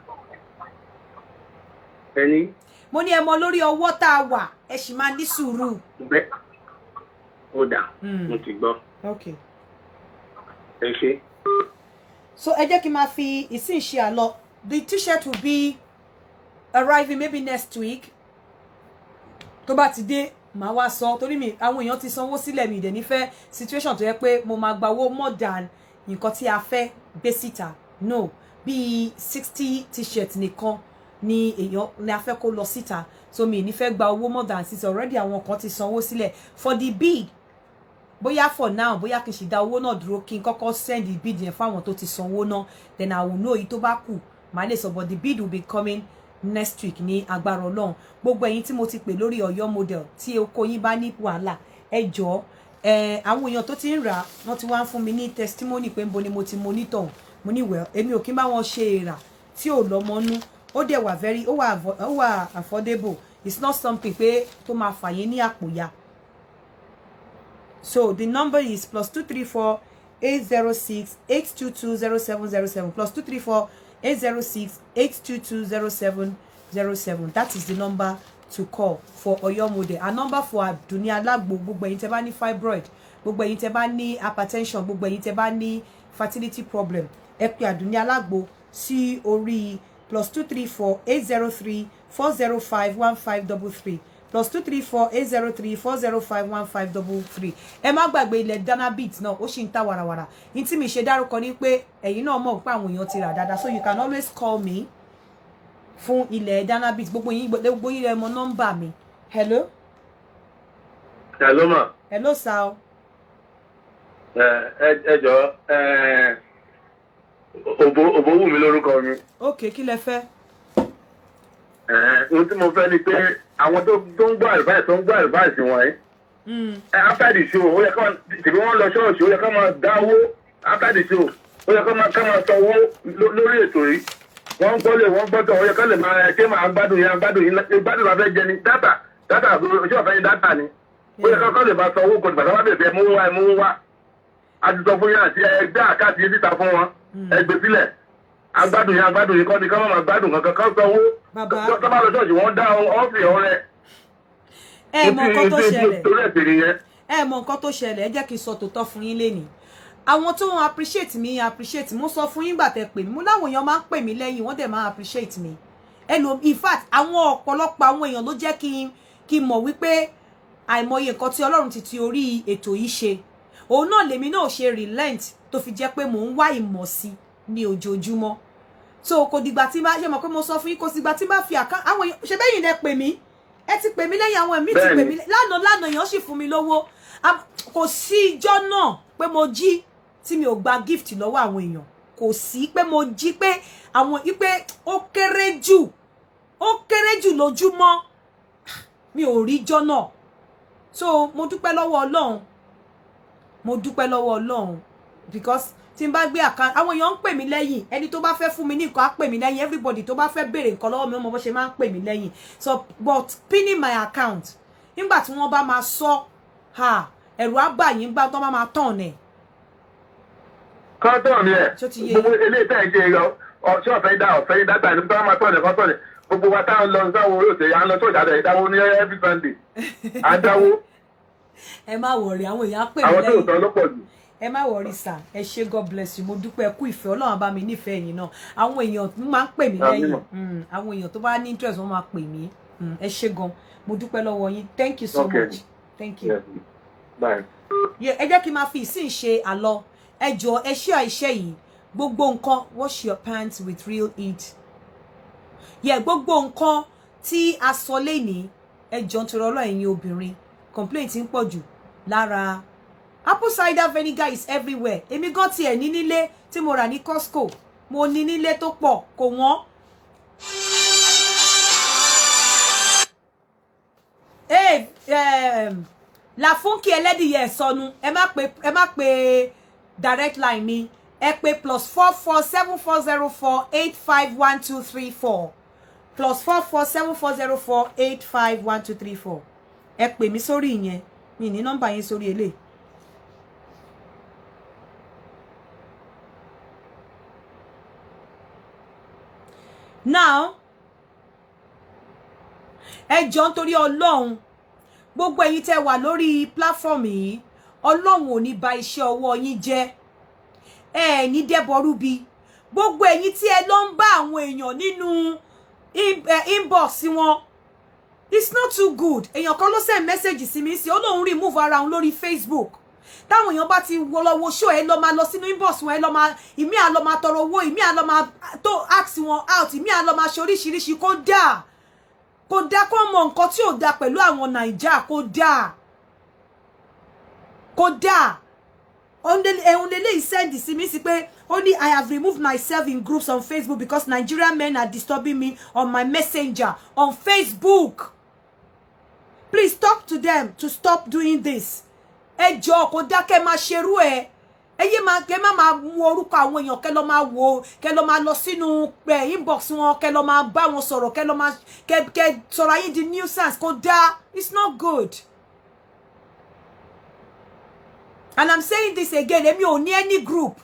Ẹni. Mo ní ẹ mọ lórí ọwọ́ tá wà ẹ ṣì máa ní sùúrù. Bẹ́ẹ̀. Ó dà. Mo ti gbọ́. Okay. Ẹ ṣé. So ẹ jẹ́ kí n máa fi ìsìn ṣe àlọ. The t-shirt will be arriving maybe next week. Tó bá ti dé màá wá sọ torí mi àwọn èèyàn ti sanwó sílẹ̀ mi dẹ̀ nífẹ̀ẹ́ situation tó yẹ pé mo máa gba owó more than nǹkan tí a fẹ́ gbé síta. No, bí 60 t-shirt nìkan ni èèyàn ni a fẹ́ kó lọ síta. So mi ní fẹ́ gba owó more than 6 already àwọn kan ti sanwó sílẹ̀ for the bid. Bóyá for now bóyá kí n ṣì dá owó náà dúró kí n kọ́kọ́ send the bid yẹn fáwọn tó ti sanwó náà then I will know èyí tó bá kù màá lè sọ but the bid will be coming next week ní agbára Ọlọ́run gbogbo ẹ̀yin tí mo ti pè lórí Ọ̀yọ́ model tí oko yín bá ní wàhálà ẹ jọ̀ọ́ àwọn èèyàn tó ti ń rà wọ́n ti wá ń fún mi ní testimony pé nbo ni mo ti monitor mo ní well èmi ò kí n bá wọn ṣe èrà tí ò lọ́mọnú ó dẹ̀ wà very ó wà affordable it's not something pé tó máa fàyè ní àpòyà. So the number is +234 806 822 0707 +234 806 822 0707. That is the number to call for Oyo Model. A number for Aduni Alagbo gbogbo ẹ̀yin tẹ́ bá ní fibroid, gbogbo ẹ̀yin tẹ́ bá ní hypertension, gbogbo ẹ̀yin tẹ́ bá ní fertility problem. Ẹ pè Aduni Alagbo sí orí +234 803 405 1533. +234 803 405 1533. Ẹ má gbàgbé ilẹ̀ Danabit náà ó sì ń ta wàràwàrà. Ní tí mi ṣe dárúkọ ní pé ẹ̀yin náà mọ̀ pé àwọn èèyàn ti rà dáadáa so you can always call me fún ilẹ̀ Danabit gbogbo yín lẹ mọ̀ nọ́mbà mi. Hello. Hello ma. Hello sir. Ẹ jọ̀ọ́ Òbówùmí lórúkọ mi. Okay, kí lẹ fẹ́? Ohun tí mo fẹ́ ni pé àwọn tó ń gbọ́ advice wọn after the show ó yẹ kó tìbí wọ́n lọ ṣọ́ọ̀ṣì ó yẹ kó máa dáwó after the show ó yẹ kó máa sanwó lórí ètò yìí wọ́n gbọ́lé wọ́n gbọ́tọ̀ ọ̀yẹ́ kọ́ lè máa ṣé máa gbádùn yẹn gbádùn la fẹ́ jẹ ni dátà oṣù ọ̀fẹ́ ni dátà ni ó yẹ kọ́ lè máa sọ owó kan bàtà wá bẹ̀rẹ̀ mú wá a ti sọ fún yín àti ẹgbẹ́ àkáàtì yín síta fún wọn ẹgbẹ́ sílẹ̀ agbádùn yẹn kọ́ ni kọ́ máa gbádùn kankan kọ́ sọ owó tó bá lọ ṣọ́ọ̀ṣì wọ́n dá ọ́fì ọ̀rẹ́ ẹ mọ nǹkan tó ṣẹlẹ̀ ẹ jẹ́ kí n sọ tòótọ́ fún yín lénìí àwọn tó ń appreciate mo sọ fún yín gbà tẹ́ pè mí mo láwọn èèyàn máa ń pè mí lẹ́yìn wọ́n dẹ̀ máa appreciate mi in fact àwọn ọ̀pọ̀lọpọ̀ àwọn èèyàn ló jẹ́ kí n mọ̀ wípé àìmọye nǹkan tí Ọlọ́run ti orí ètò yìí ṣe òun náà lèmi náà ṣe relent tó fi jẹ́ pé mò ń wá ìmọ̀ sí ní ojoojúmọ́ so kò dìgbà tí máa ṣe mọ̀ pé mo sọ fún yín kò dìgbà tí máa fi àwọn èèyàn ṣe bẹ́yìn lẹ pè mí ẹ ti pè mí lẹ́yìn àwọn ẹ̀mí ti pè mí lánàá èèyàn sì fún mi lówó kò sí ìjọ́ náà pé mo jí tí mi ò gba gift lọ́wọ́ àwọn èèyàn kò sí pé mo jí pé àwọn ipe ó kéré jù lójúmọ́ mi ò rí jọ́ náà so mo dúpẹ́ lọ́wọ́ Ọlọ́run because tí n bá gbé account àwọn èèyàn ń pè mí lẹ́yìn ẹni tó bá fẹ́ fún mi ní nǹkan á pè mí lẹ́yìn everybody tó bá fẹ́ béèrè nǹkan lọ́wọ́ mi wọ́n bó ṣe máa ń pè mí lẹ́yìn so but pinning my account nígbà tí wọ́n bá máa sọ ẹ̀rù á bà yín gbá tó bá máa tàn ẹ̀. kọ́ńtọ̀ ni ẹ̀ gbogbo eléyìí tẹ̀ ń ṣe ọ̀ṣọ́ ọ̀fẹ́ dátà ní tó máa tọ̀ ẹ̀ kọ́ńtọ̀ ni gbogbo wa táwọn lọ sáwọn orí òṣèré à ń lọ tó ìdájọ́ ìdáwó ní every Sunday àdáwó. ẹ má wọrí àwọn èèyàn pè mí lẹ́yìn àwọn tó tọ́ ló pọ̀ jù. ẹ má wọrí sà ẹ ṣé God bless you mo dúpẹ́ kú ìfẹ́ Ọlọ́run bá mi nífẹ̀ẹ́ yín náà àwọn èèyàn máa ń pè mí lẹ́yìn àwọn èèyàn tó bá ní interest wọ́n máa pè mí ẹ ṣé gan mo dúpẹ́ lọ́wọ́ yín thank you so much thank you. Bye. ẹ jẹ́ kí n máa fi ìsìn ṣe àlọ́ ẹ jọ ẹ ṣe àìṣe yìí gbogbo nǹkan wash your pants with real heat gbogbo nǹkan tí a sọ lẹ́ni ẹ jọ nítorí Ọlọ́run ẹ̀yin obìnrin complaint ń pọ̀ jù lára apple cider vinegar is everywhere èmi gan tiẹ̀ ní nílé tí mo rà ní Costco mo ní nílé tó pọ̀ kò wọ́n. Láfúnkì ẹlẹ́dìyẹ sọnù ẹ má pe direct line mi ẹ pè +447404851234 +447404851234 ẹ pè mí sórí ìyẹn mi ní nọ́mbà yín sórí eléyìí. Now ẹ jọ̀ọ́ nítorí Ọlọ́run gbogbo ẹ̀yin tẹ́ wà lórí platform yìí Ọlọ́run ò ní bà iṣẹ́ ọwọ́ yín jẹ́ ẹ ní dẹ́bọrúbi gbogbo ẹ̀yin tí ẹ lọ ń bá àwọn èèyàn nínú inbox wọn it's not too good èèyàn kan ló send message sí mi sí ó lóun remove ara òun lórí Facebook táwọn èèyàn bá ti lọ wo show ẹ lọ máa lọ sínú inbox wọn ẹ lọ máa ìmí à lọ máa tọrọ owó ìmí à lọ máa tó ask wọn out ìmí à lọ máa ṣe oríṣiríṣi kó kó mọ nǹkan tí ò dáa pẹ̀lú àwọn Naija kó dáa ẹ̀hún lélẹ́yìí send sí mi sí pé only I have removed myself in groups on Facebook because Nigerian men are disturbing me on my messenger on Facebook. Please talk to them to stop doing this. Ẹ jọ̀ọ́ kò dá kẹ́ máa ṣerú ẹ̀. Ẹ má mú orúkọ àwọn èèyàn kẹ́ lọ máa wò kẹ́ lọ máa lọ sínú inbox wọn kẹ́ lọ máa bá wọn sọ̀rọ̀ kẹ́ lọ máa kẹ́ sọ̀rọ̀ ayé di nuisance kò dá. It's not good. And I'm saying this again, èmi ò ní any group.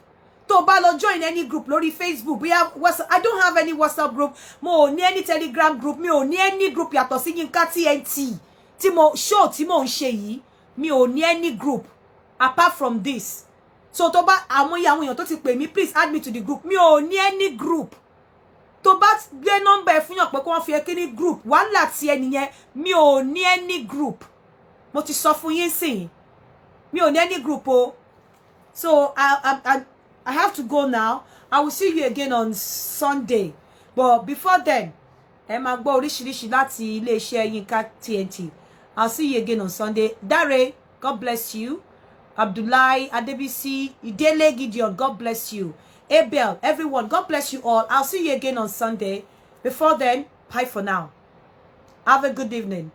Tó bá lọ join any group lórí Facebook, we have WhatsApp. I don't have any WhatsApp group. Mo ò ní any Telegram group. Mi ò ní any group yàtọ̀ sí Yinka TNT. Tí mo show tí mo ń ṣe yìí, mi ò ní any group apart from this. So tó bá àwọn èèyàn tó ti pè mí, please add me to the group. Mi ò ní any group. Tó bá gbé number ẹ fún yàn pé kó wọ́n fi any group. Wàhálà tí ẹnìyẹn, mi ò ní any group. Mo ti sọ fún yín sìn. Mi ò ní any group o. So I have to go now. I will see you again on Sunday. But before then, ẹ máa gbọ́ oríṣiríṣi láti ilé-iṣẹ́ Yinka TNT. I'll see you again on Sunday. Dare, God bless you. Abdullahi, Adebisi, Idele Gideon, God bless you. Abel, everyone, God bless you all. I'll see you again on Sunday. Before then, bye for now. Have a good evening.